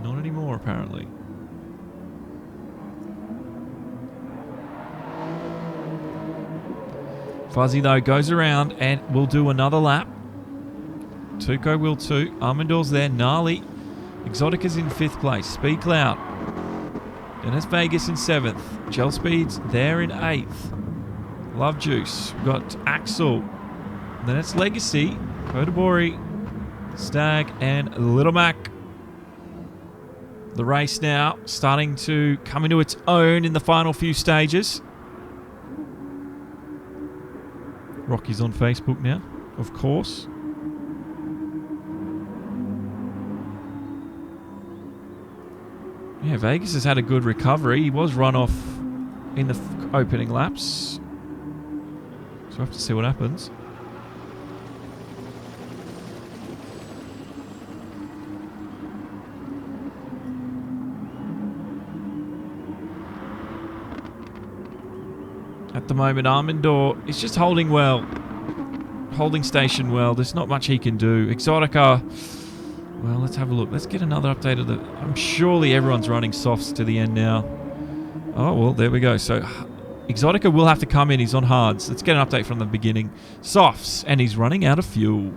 Not anymore, apparently. Fuzzy, though, goes around and will do another lap. Tuco will too. Armandor's there. Gnarly. Exotica's in 5th place. Speak Loud. Then it's Vegas in 7th. Gel Speed's there in 8th. Love Juice. We've got Axel. Then it's Legacy. Kodabori. Stag and Little Mac. The race now starting to come into its own in the final few stages. Rocky's on Facebook now, of course. Yeah, Vegas has had a good recovery. He was run off in the opening laps. So we'll have to see what happens. At the moment, Armandor is just holding well. Holding station well. There's not much he can do. Exotica, well, let's have a look. Let's get another update of the... I'm surely everyone's running softs to the end now. Oh, well, there we go. So, Exotica will have to come in. He's on hards. Let's get an update from the beginning. Softs, and he's running out of fuel.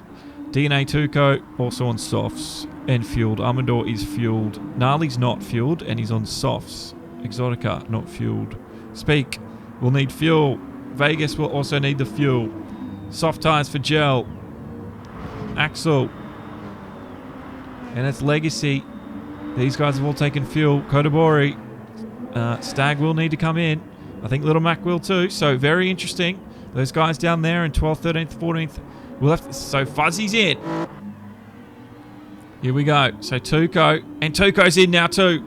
DNA Tuco, also on softs and fueled. Armandor is fueled. Gnarly's not fueled, and he's on softs. Exotica, not fueled. Speak. We'll need fuel. Vegas will also need the fuel. Soft tyres for Gel. Axel. And it's Legacy. These guys have all taken fuel. Kodabori. Stag will need to come in. I think Little Mac will too. So very interesting. Those guys down there in 12th, 13th, 14th. We'll have to, so Fuzzy's in. Here we go. So Tuco. And Tuco's in now too.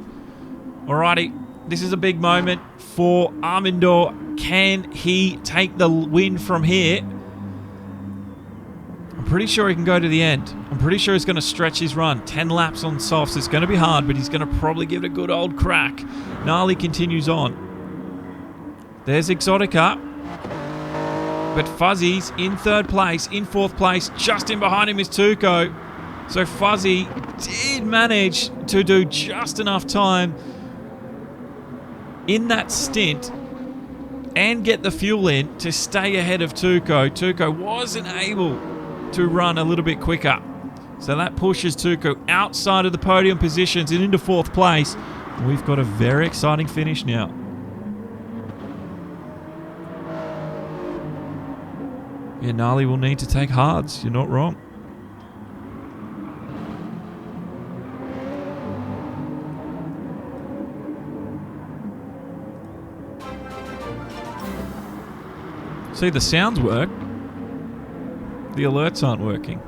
Alrighty, this is a big moment for Armandor. Can he take the win from here? I'm pretty sure he can go to the end. I'm pretty sure he's going to stretch his run. 10 laps on softs. It's going to be hard, but he's going to probably give it a good old crack. Gnarly continues on. There's Exotica. But Fuzzy's in third place, in fourth place. Just in behind him is Tuco. So Fuzzy did manage to do just enough time in that stint and get the fuel in to stay ahead of Tuco. Tuco wasn't able to run a little bit quicker. So that pushes Tuco outside of the podium positions and into fourth place. We've got a very exciting finish now. Yeah, Gnarly will need to take hards. You're not wrong. See, the sounds work. The alerts aren't working.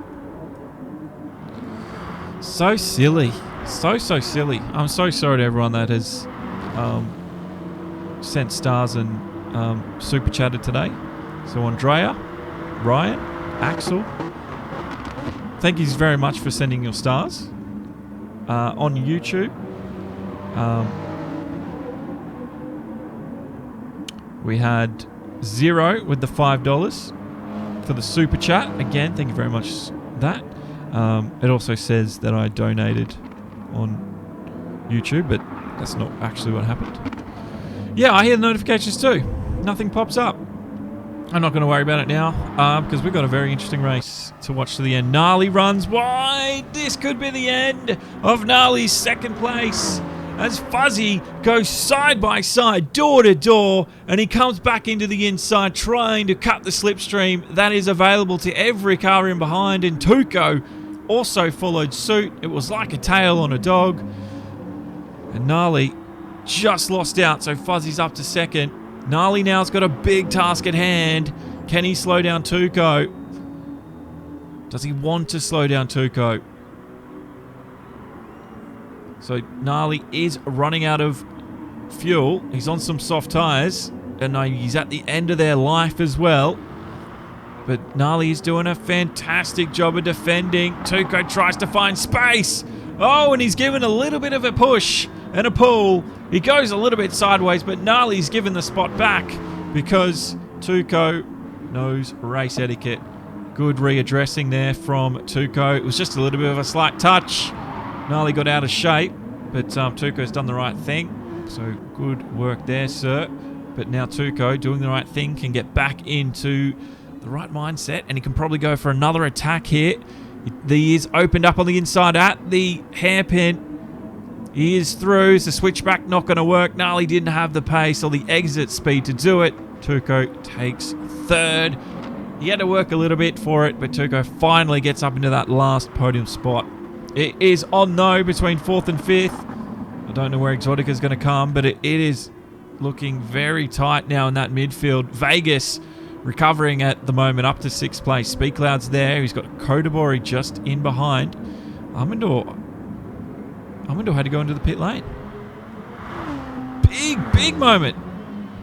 So silly. So silly. I'm so sorry to everyone that has sent stars and super chatted today. So Andrea, Ryan, Axel, thank you very much for sending your stars. On YouTube, we had Zero with the $5 for the super chat. Again, thank you very much for that. It also says that I donated on YouTube, but that's not actually what happened. Yeah, I hear the notifications too. Nothing pops up. I'm not going to worry about it now because we've got a very interesting race to watch to the end. Gnarly runs wide. This could be the end of Gnarly's second place as Fuzzy goes side by side, door to door, and he comes back into the inside trying to cut the slipstream that is available to every car in behind, and Tuco also followed suit. It was like a tail on a dog, and Gnarly just lost out, so Fuzzy's up to second. Gnarly now's got a big task at hand. Can he slow down Tuco? Does he want to slow down Tuco? So Gnarly is running out of fuel. He's on some soft tyres. And he's at the end of their life as well. But Gnarly is doing a fantastic job of defending. Tuco tries to find space. Oh, and he's given a little bit of a push and a pull. He goes a little bit sideways, but Gnarly's given the spot back because Tuco knows race etiquette. Good readdressing there from Tuco. It was just a little bit of a slight touch. Gnarly got out of shape, but Tuco's done the right thing. So good work there, sir. But now Tuco, doing the right thing, can get back into the right mindset, and he can probably go for another attack here. He is opened up on the inside at the hairpin. He is through. Is the switchback not going to work? Gnarly didn't have the pace or the exit speed to do it. Tuco takes third. He had to work a little bit for it, but Tuco finally gets up into that last podium spot. It is on, though, between 4th and 5th. I don't know where Exotica is going to come, but it is looking very tight now in that midfield. Vegas recovering at the moment up to 6th place. Speed Cloud's there. He's got Kodabori just in behind. Armandor had to go into the pit lane. Big moment.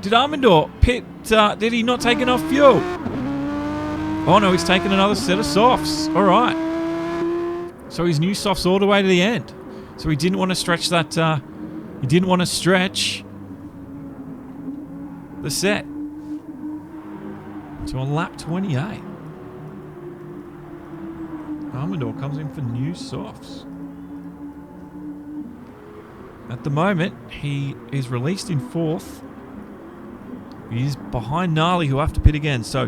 Did Armandor pit? Did he not take enough fuel? Oh, no, he's taken another set of softs. All right. So his new softs all the way to the end. So he didn't want to stretch that. He didn't want to stretch the set. So on lap 28, Armandor comes in for new softs. At the moment, he is released in 4th. He is behind Gnarly, who have to pit again. So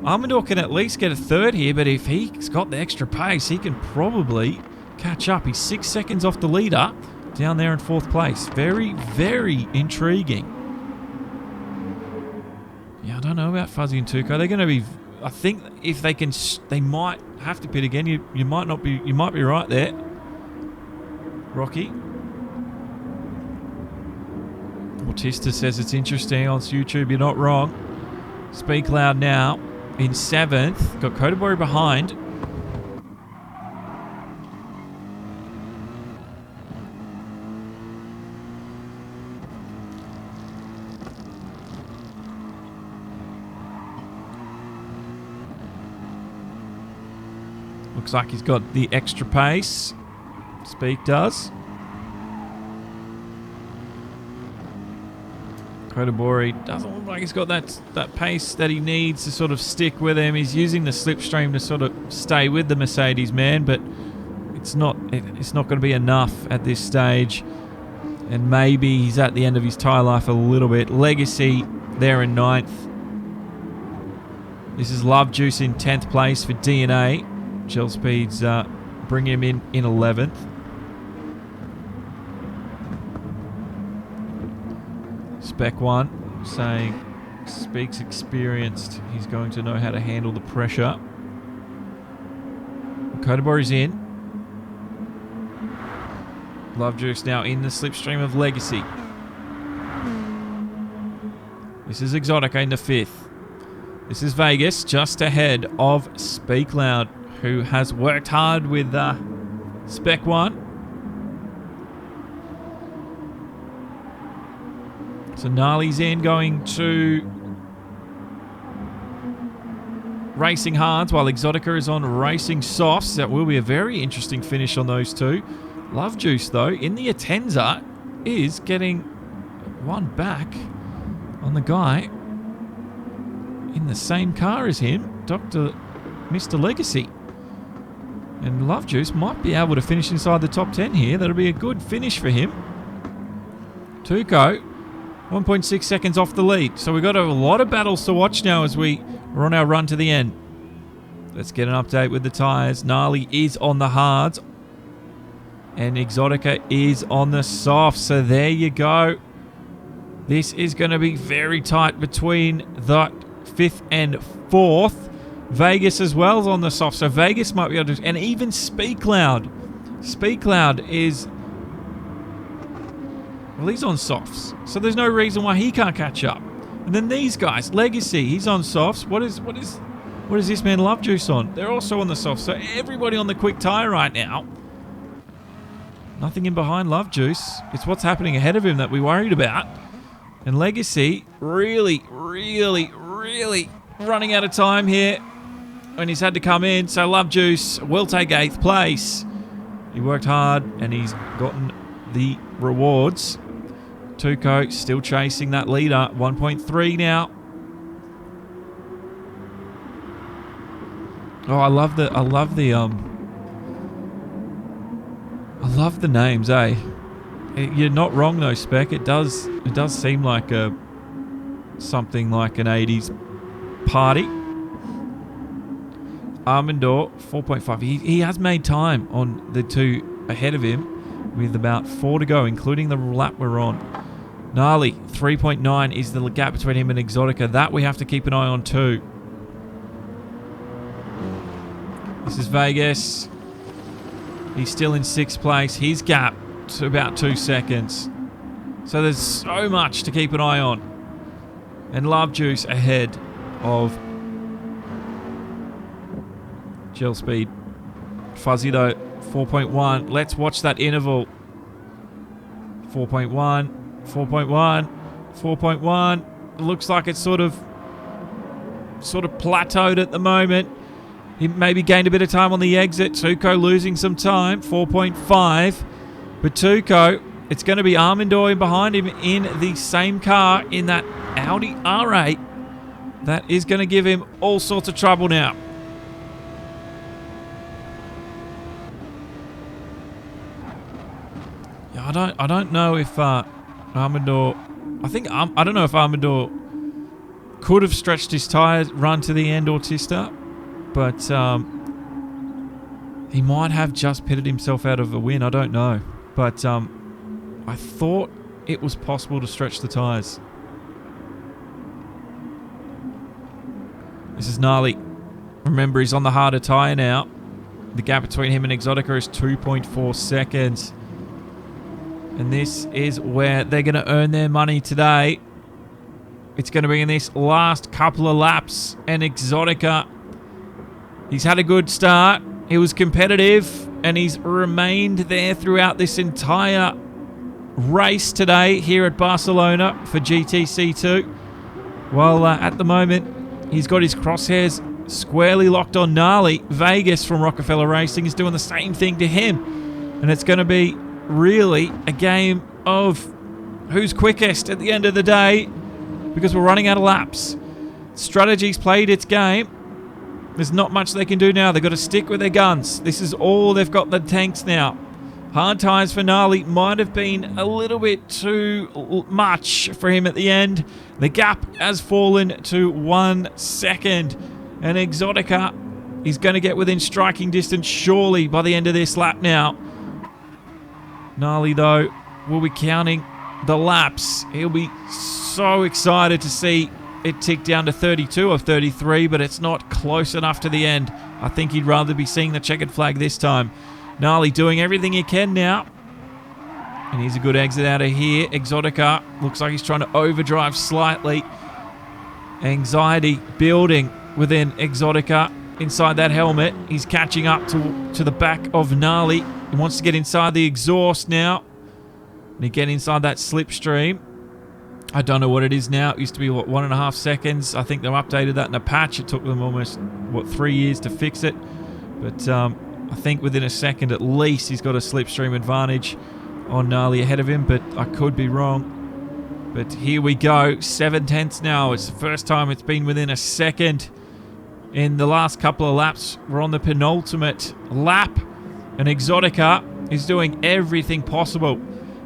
Armandor can at least get a 3rd here, but if he's got the extra pace, he can probably catch up. He's 6 seconds off the leader down there in 4th place. Very, very intriguing. Yeah, I don't know about Fuzzy and Tuco. They're going to be... I think if they can... They might have to pit again. You might not be... You might be right there, Rocky. Autista says it's interesting on YouTube. You're not wrong. Speak Loud now in 7th. Got Kodabori behind. Looks like he's got the extra pace. Speak does. Kodabori doesn't look like he's got that pace that he needs to sort of stick with him. He's using the slipstream to sort of stay with the Mercedes man, but it's not going to be enough at this stage. And maybe he's at the end of his tyre life a little bit. Legacy there in 9th. This is Love Juice in 10th place for DNA. Gel Speeds bring him in 11th. Spec 1 saying Speaks experienced. He's going to know how to handle the pressure. Kodabori's in. Love Juice now in the slipstream of Legacy. This is Exotica in the 5th. This is Vegas just ahead of Speak Loud, who has worked hard with Spec 1. So Gnarly's in, going to Racing Hards, while Exotica is on Racing Softs. That will be a very interesting finish on those two. Love Juice, though, in the Atenza, is getting one back on the guy in the same car as him, Mr. Legacy. And Love Juice might be able to finish inside the top 10 here. That'll be a good finish for him. Tuco, 1.6 seconds off the lead. So we've got a lot of battles to watch now as we are on our run to the end. Let's get an update with the tyres. Gnarly is on the hards. And Exotica is on the softs. So there you go. This is going to be very tight between the 5th and 4th. Vegas as well is on the soft. So Vegas might be able to... And even Speak Loud. Speak Loud is... Well, he's on softs. So there's no reason why he can't catch up. And then these guys. Legacy, he's on softs. What is this man Love Juice on? They're also on the softs. So everybody on the quick tyre right now. Nothing in behind Love Juice. It's what's happening ahead of him that we worried about. And Legacy really, really, really running out of time here. And he's had to come in. So Love Juice will take 8th place. He worked hard and he's gotten the rewards. Tuco still chasing that leader. 1.3 now. Oh, I love the names, eh? You're not wrong though, Spec. It does seem like something like an 80s party. Armandor, 4.5. He has made time on the two ahead of him with about 4 to go, including the lap we're on. Gnarly, 3.9 is the gap between him and Exotica. That we have to keep an eye on too. This is Vegas. He's still in 6th place. His gap to about 2 seconds. So there's so much to keep an eye on. And Love Juice ahead of Gel Speed. Fuzzy though, 4.1. Let's watch that interval. 4.1, 4.1, 4.1. Looks like it's sort of plateaued at the moment. He maybe gained a bit of time on the exit. Tuco losing some time, 4.5. But Tuco, it's going to be Armandor behind him in the same car in that Audi R8. That is going to give him all sorts of trouble now. Yeah, I don't know if Armandor... I don't know if Armandor could have stretched his tyres, run to the end, Autista. But he might have just pitted himself out of a win. I don't know. But I thought it was possible to stretch the tyres. This is Gnarly. Remember, he's on the harder tyre now. The gap between him and Exotica is 2.4 seconds. And this is where they're going to earn their money today. It's going to be in this last couple of laps. And Exotica... He's had a good start. He was competitive, and he's remained there throughout this entire race today here at Barcelona for GTC2. Well, at the moment, he's got his crosshairs squarely locked on Gnarly. Vegas from Rockefeller Racing is doing the same thing to him. And it's going to be really a game of who's quickest at the end of the day, because we're running out of laps. Strategy's played its game. There's not much they can do now. They've got to stick with their guns. This is all they've got, the tanks now. Hard tyres for Gnarly might have been a little bit too much for him at the end. The gap has fallen to 1 second. And Exotica is going to get within striking distance surely by the end of this lap now. Gnarly, though, will be counting the laps. He'll be so excited to see it tick down to 32 of 33, but it's not close enough to the end. I think he'd rather be seeing the checkered flag this time. Gnarly doing everything he can now. And here's a good exit out of here. Exotica looks like he's trying to overdrive slightly. Anxiety building within Exotica inside that helmet. He's catching up to the back of Gnarly. He wants to get inside the exhaust now. And he get inside that slipstream. I don't know what it is now. It used to be, what, 1.5 seconds. I think they've updated that in a patch. It took them almost, 3 years to fix it. But I think within a second at least he's got a slipstream advantage on Gnarly ahead of him. But I could be wrong. But here we go. 7/10 now. It's the first time it's been within a second. In the last couple of laps, we're on the penultimate lap. And Exotica is doing everything possible.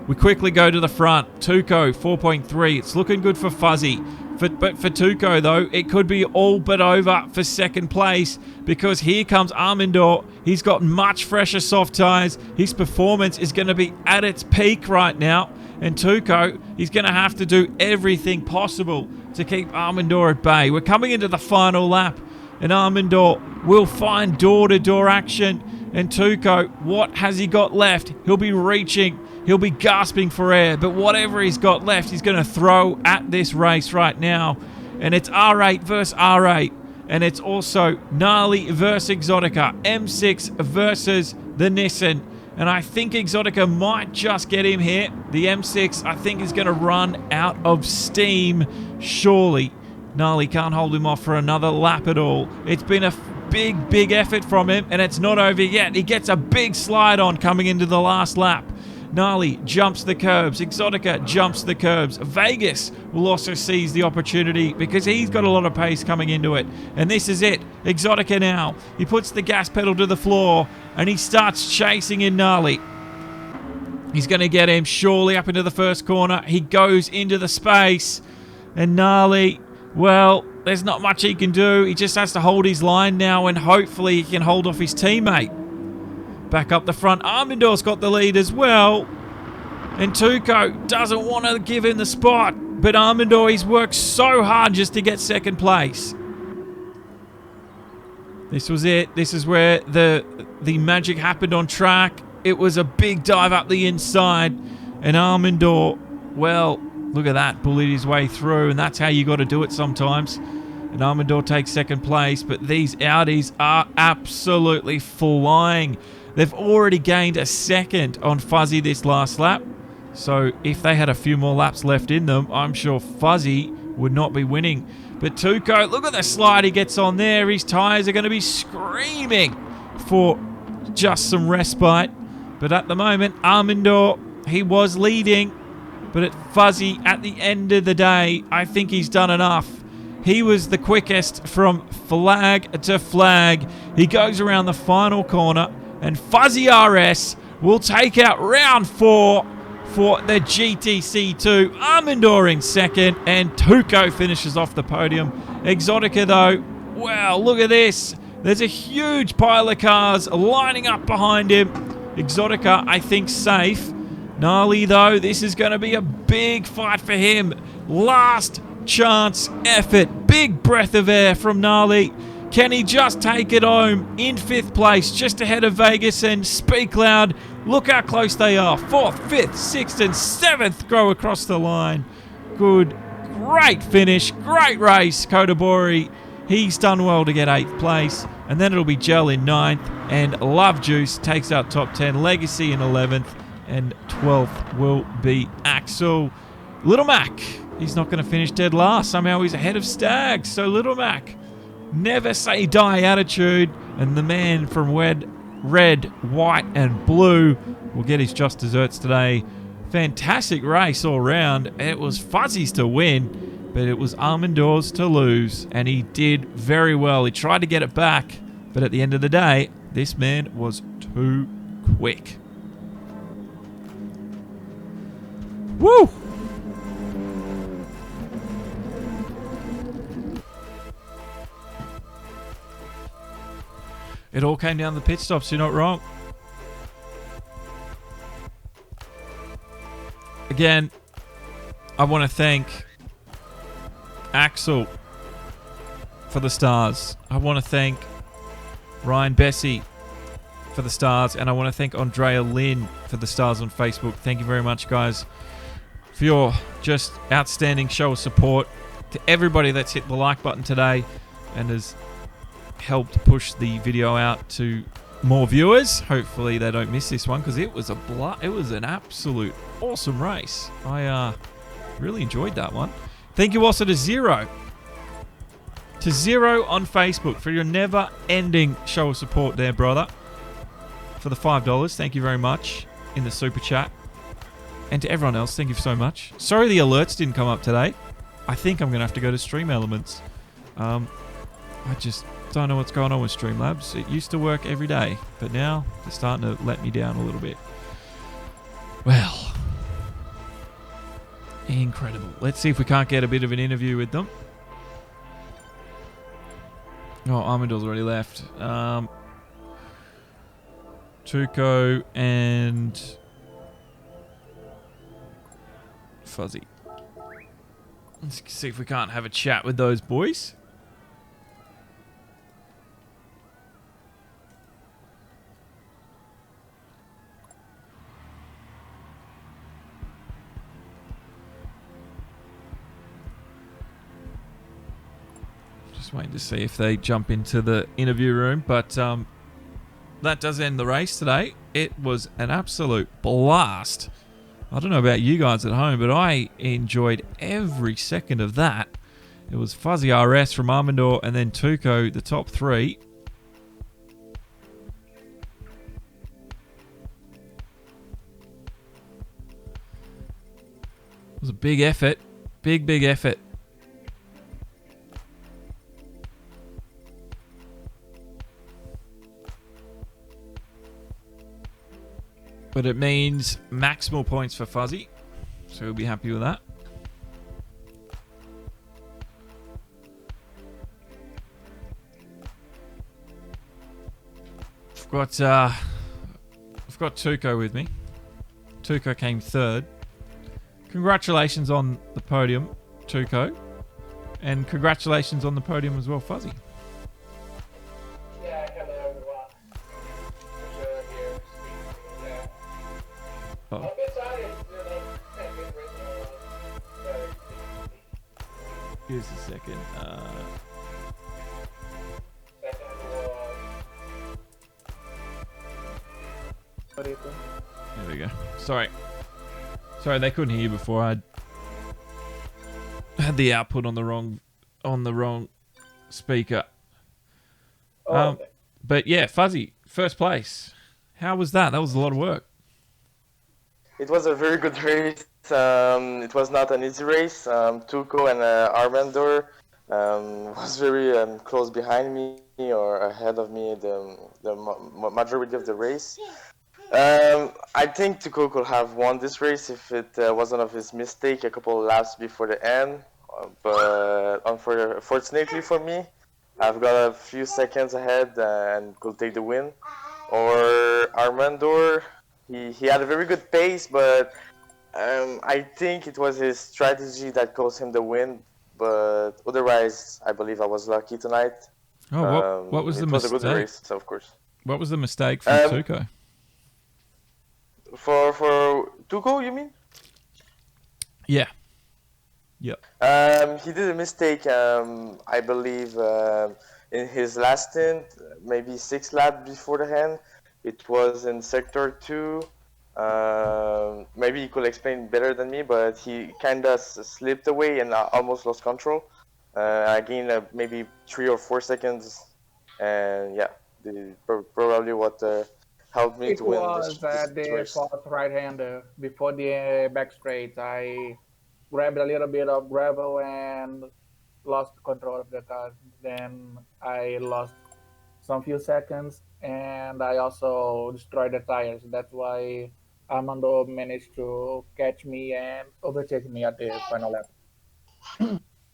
We quickly go to the front. Tuco, 4.3. It's looking good for Fuzzy. But for Tuco, though, it could be all but over for second place, because here comes Armandor. He's got much fresher soft tyres. His performance is going to be at its peak right now. And Tuco, he's going to have to do everything possible to keep Armandor at bay. We're coming into the final lap, and Armandor will find door-to-door action. And Tuco, what has he got left? He'll be reaching. He'll be gasping for air, but whatever he's got left, he's going to throw at this race right now. And it's R8 versus R8. And it's also Gnarly versus Exotica. M6 versus the Nissan. And I think Exotica might just get him here. The M6, I think, is going to run out of steam, surely. Gnarly can't hold him off for another lap at all. It's been a big effort from him, and it's not over yet. He gets a big slide on coming into the last lap. Gnarly jumps the curbs. Exotica jumps the curbs. Vegas will also seize the opportunity because he's got a lot of pace coming into it. And this is it. Exotica now. He puts the gas pedal to the floor and he starts chasing in Gnarly. He's going to get him surely up into the first corner. He goes into the space. And Gnarly, well, there's not much he can do. He just has to hold his line now and hopefully he can hold off his teammate. Back up the front. Armandor's got the lead as well. And Tuco doesn't want to give him the spot. But Armandor, he's worked so hard just to get second place. This was it. This is where the magic happened on track. It was a big dive up the inside. And Armandor, well, look at that. Bullied his way through. And that's how you got to do it sometimes. And Armandor takes second place. But these Audis are absolutely flying. They've already gained a second on Fuzzy this last lap. So if they had a few more laps left in them, I'm sure Fuzzy would not be winning. But Tuco, look at the slide he gets on there. His tyres are going to be screaming for just some respite. But at the moment, Armandor, he was leading. But at Fuzzy, at the end of the day, I think he's done enough. He was the quickest from flag to flag. He goes around the final corner. And Fuzzy RS will take out round 4 for the GTC2. Armandor in second, and Tuco finishes off the podium. Exotica, though, wow, look at this. There's a huge pile of cars lining up behind him. Exotica, I think, safe. Gnarly, though, this is going to be a big fight for him. Last chance effort. Big breath of air from Gnarly. Can he just take it home in 5th place, just ahead of Vegas and Speak Loud? Look how close they are. 4th, 5th, 6th, and 7th go across the line. Good, great finish, great race. Kodabori, he's done well to get 8th place. And then it'll be Gel in 9th, and Love Juice takes out top 10. Legacy in 11th, and 12th will be Axel. Little Mac, he's not going to finish dead last. Somehow he's ahead of Stag. So Little Mac never say die attitude, and the man from red, white, and blue will get his just desserts today. Fantastic race all round. It was Fuzzy's to win, but it was Armandor's to lose, and he did very well. He tried to get it back, but at the end of the day, this man was too quick. Woo! It all came down to the pit stops, you're not wrong. Again, I want to thank Axel for the stars. I want to thank Ryan Bessie for the stars, and I want to thank Andrea Lynn for the stars on Facebook. Thank you very much, guys, for your just outstanding show of support. To everybody that's hit the like button today and has helped push the video out to more viewers. Hopefully they don't miss this one, because it was an absolute awesome race. I really enjoyed that one. Thank you also to Zero on Facebook for your never-ending show of support there, brother. For the $5, thank you very much in the super chat. And to everyone else, thank you so much. Sorry the alerts didn't come up today. I think I'm going to have to go to Stream Elements. I just don't know what's going on with Streamlabs. It used to work every day, but now they're starting to let me down a little bit. Well, incredible. Let's see if we can't get a bit of an interview with them. Oh, Armandor's already left. Tuco and Fuzzy. Let's see if we can't have a chat with those boys. Waiting to see if they jump into the interview room, but that does end the race today. It was an absolute blast. I don't know about you guys at home, but I enjoyed every second of that. It was Fuzzy RS from Armandor and then Tuco, the top three. It was a big effort. Big effort. But it means maximal points for Fuzzy, so we'll be happy with that. I've got Tuco with me. Tuco came third. Congratulations on the podium, Tuco. And congratulations on the podium as well, Fuzzy. Oh. Here's a second. There we go. Sorry, they couldn't hear you before. I had the output on the wrong speaker. Okay. But yeah, Fuzzy, first place. How was that? That was a lot of work. It was a very good race. It was not an easy race. Tuco and Armandor was very close behind me or ahead of me the majority of the race. I think Tuco could have won this race if it wasn't of his mistake a couple of laps before the end. But unfortunately for me, I've got a few seconds ahead and could take the win. Or Armandor. He had a very good pace, but I think it was his strategy that cost him the win. But otherwise, I believe I was lucky tonight. Oh, what was the mistake? It was a good race, of course. What was the mistake from Tuco? For Tuco, you mean? Yeah. Yep. He did a mistake, I believe, in his last stint, maybe 6 laps before the end. It was in Sector 2. Maybe he could explain better than me, but he kind of slipped away and almost lost control. I gained maybe 3 or 4 seconds, and yeah, probably what helped me It to win was this at the race. fourth right-hander before the back straight. I grabbed a little bit of gravel and lost control of the car. Then I lost some few seconds, and I also destroyed the tires. That's why Armando managed to catch me and overtake me at the final lap.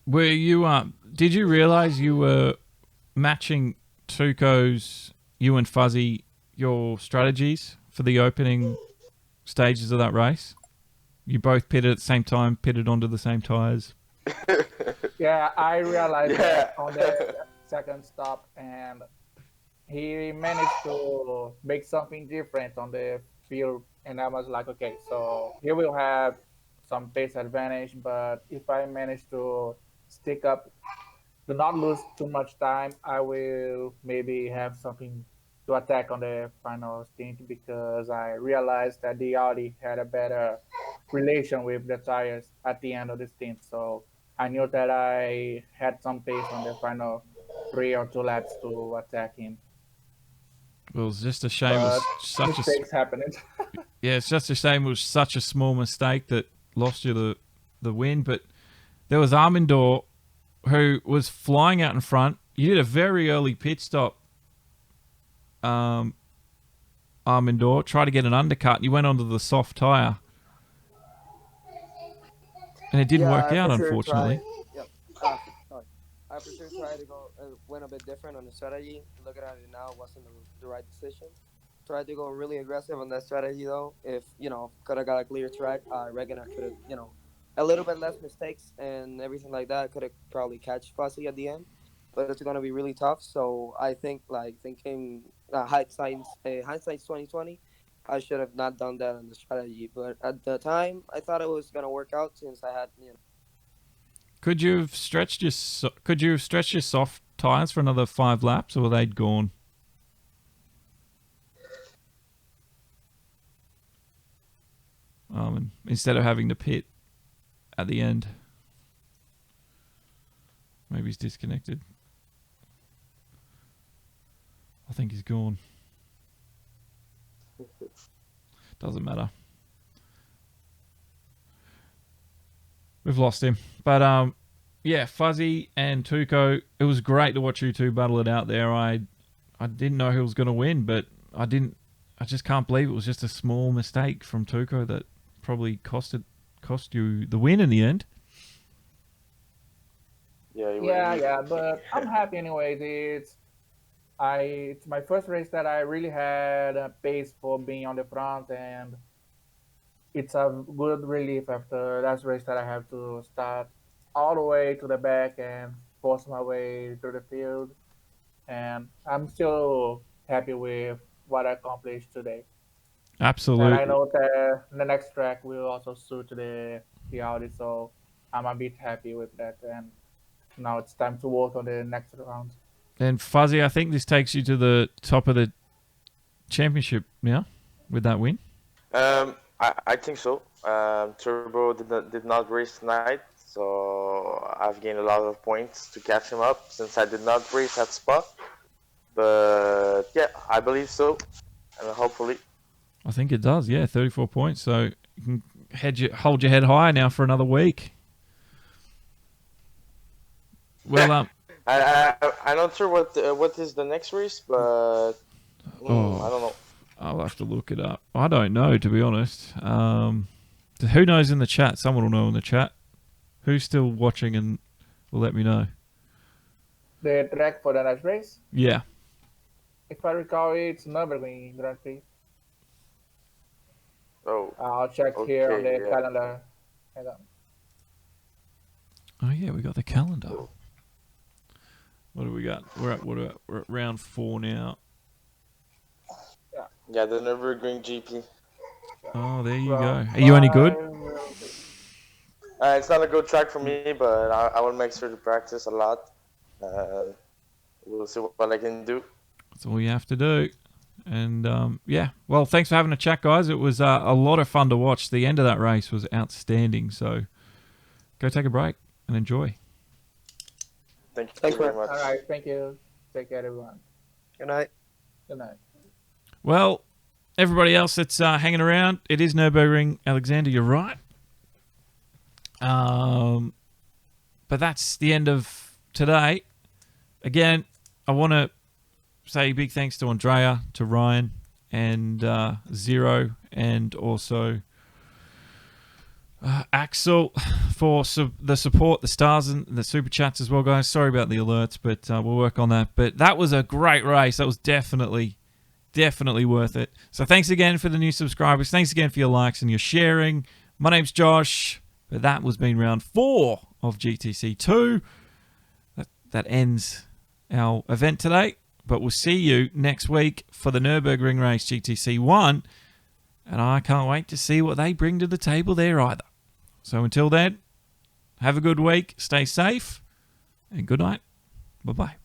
Were you did you realize you were matching Tuco's, you and Fuzzy, your strategies for the opening stages of that race? You both pitted at the same time, pitted onto the same tires. Yeah, I realized that Yeah. on the second stop, and he managed to make something different on the field. And I was like, okay, so he will have some pace advantage, but if I manage to stick up, do not lose too much time, I will maybe have something to attack on the final stint, because I realized that the Audi had a better relation with the tires at the end of the stint. So I knew that I had some pace on the final 3 or 2 laps to attack him. Well, it's just a shame. It But was such a mistakes happened. yeah, it's just a shame. It was such a small mistake that lost you the win. But there was Armandor who was flying out in front. You did a very early pit stop, Armandor. Tried to get an undercut, and you went onto the soft tire, and it didn't Yeah, work I out, for sure unfortunately. tried. Yep. Sorry. I for sure tried to go went a bit different on the strategy. Looking at it now, wasn't the right decision. Tried to go really aggressive on that strategy though. If could have got a clear track, I reckon I could have a little bit less mistakes and everything like that. Could have probably catch Fuzzy at the end, but it's gonna be really tough. So I think thinking hindsight's 2020. I should have not done that on the strategy, but at the time I thought it was gonna work out since I had Could you have stretched your soft tires for another 5 laps, or were they gone? Instead of having to pit at the end. Maybe he's disconnected. I think he's gone. Doesn't matter. We've lost him. But yeah, Fuzzy and Tuco, it was great to watch you two battle it out there. I didn't know who was going to win, but I just can't believe it was just a small mistake from Tuco that probably cost you the win in the end. Yeah, Yeah, but I'm happy anyways. It's my first race that I really had a pace for being on the front, and it's a good relief after last race that I have to start all the way to the back and force my way through the field. And I'm still happy with what I accomplished today. And I Absolutely. know that the next track will also suit the Audi, so I'm a bit happy with that. And now it's time to work on the next round. And Fuzzy, I think this takes you to the top of the championship now with that win. I think so. Turbo did not race tonight, so I've gained a lot of points to catch him up since I did not race at Spa. But yeah, I believe so, and hopefully. I think it does, yeah, 34 points. So you can hold your head high now for another week. Well, I'm not sure what is the next race, but I don't know. I'll have to look it up. I don't know, to be honest. Who knows in the chat? Someone will know in the chat. Who's still watching and will let me know. The track for the next race, Yeah. if I recall, it's Nürburgring Grand Prix. Oh, I'll check here on okay, the yeah. calendar. Hang on. Oh, yeah, we got the calendar. What do we got? We're at round 4 now. Yeah, the Nürburgring GP. Oh, there you Round go. Are you any good? 5 will be- It's not a good track for me, but I will make sure to practice a lot. We'll see what I can do. That's all you have to do. And yeah, well, thanks for having a chat, guys. It was a lot of fun to watch. The end of that race was outstanding. So go take a break and enjoy. Thank you Thanks, very man. much. All right, thank you. Take care, everyone. Good night. Good night. Well, everybody else that's hanging around, it is Nürburgring, Alexander. You're right. But that's the end of today. Again, I want to say big thanks to Andrea, to Ryan, and Zero, and also Axel for the support, the stars, and the super chats as well, guys. Sorry about the alerts, but we'll work on that. But that was a great race. That was definitely worth it. So thanks again for the new subscribers. Thanks again for your likes and your sharing. My name's Josh. But that was been round 4 of GTC2. That ends our event today. But we'll see you next week for the Nürburgring race GTC1. And I can't wait to see what they bring to the table there either. So until then, have a good week. Stay safe. And good night. Bye-bye.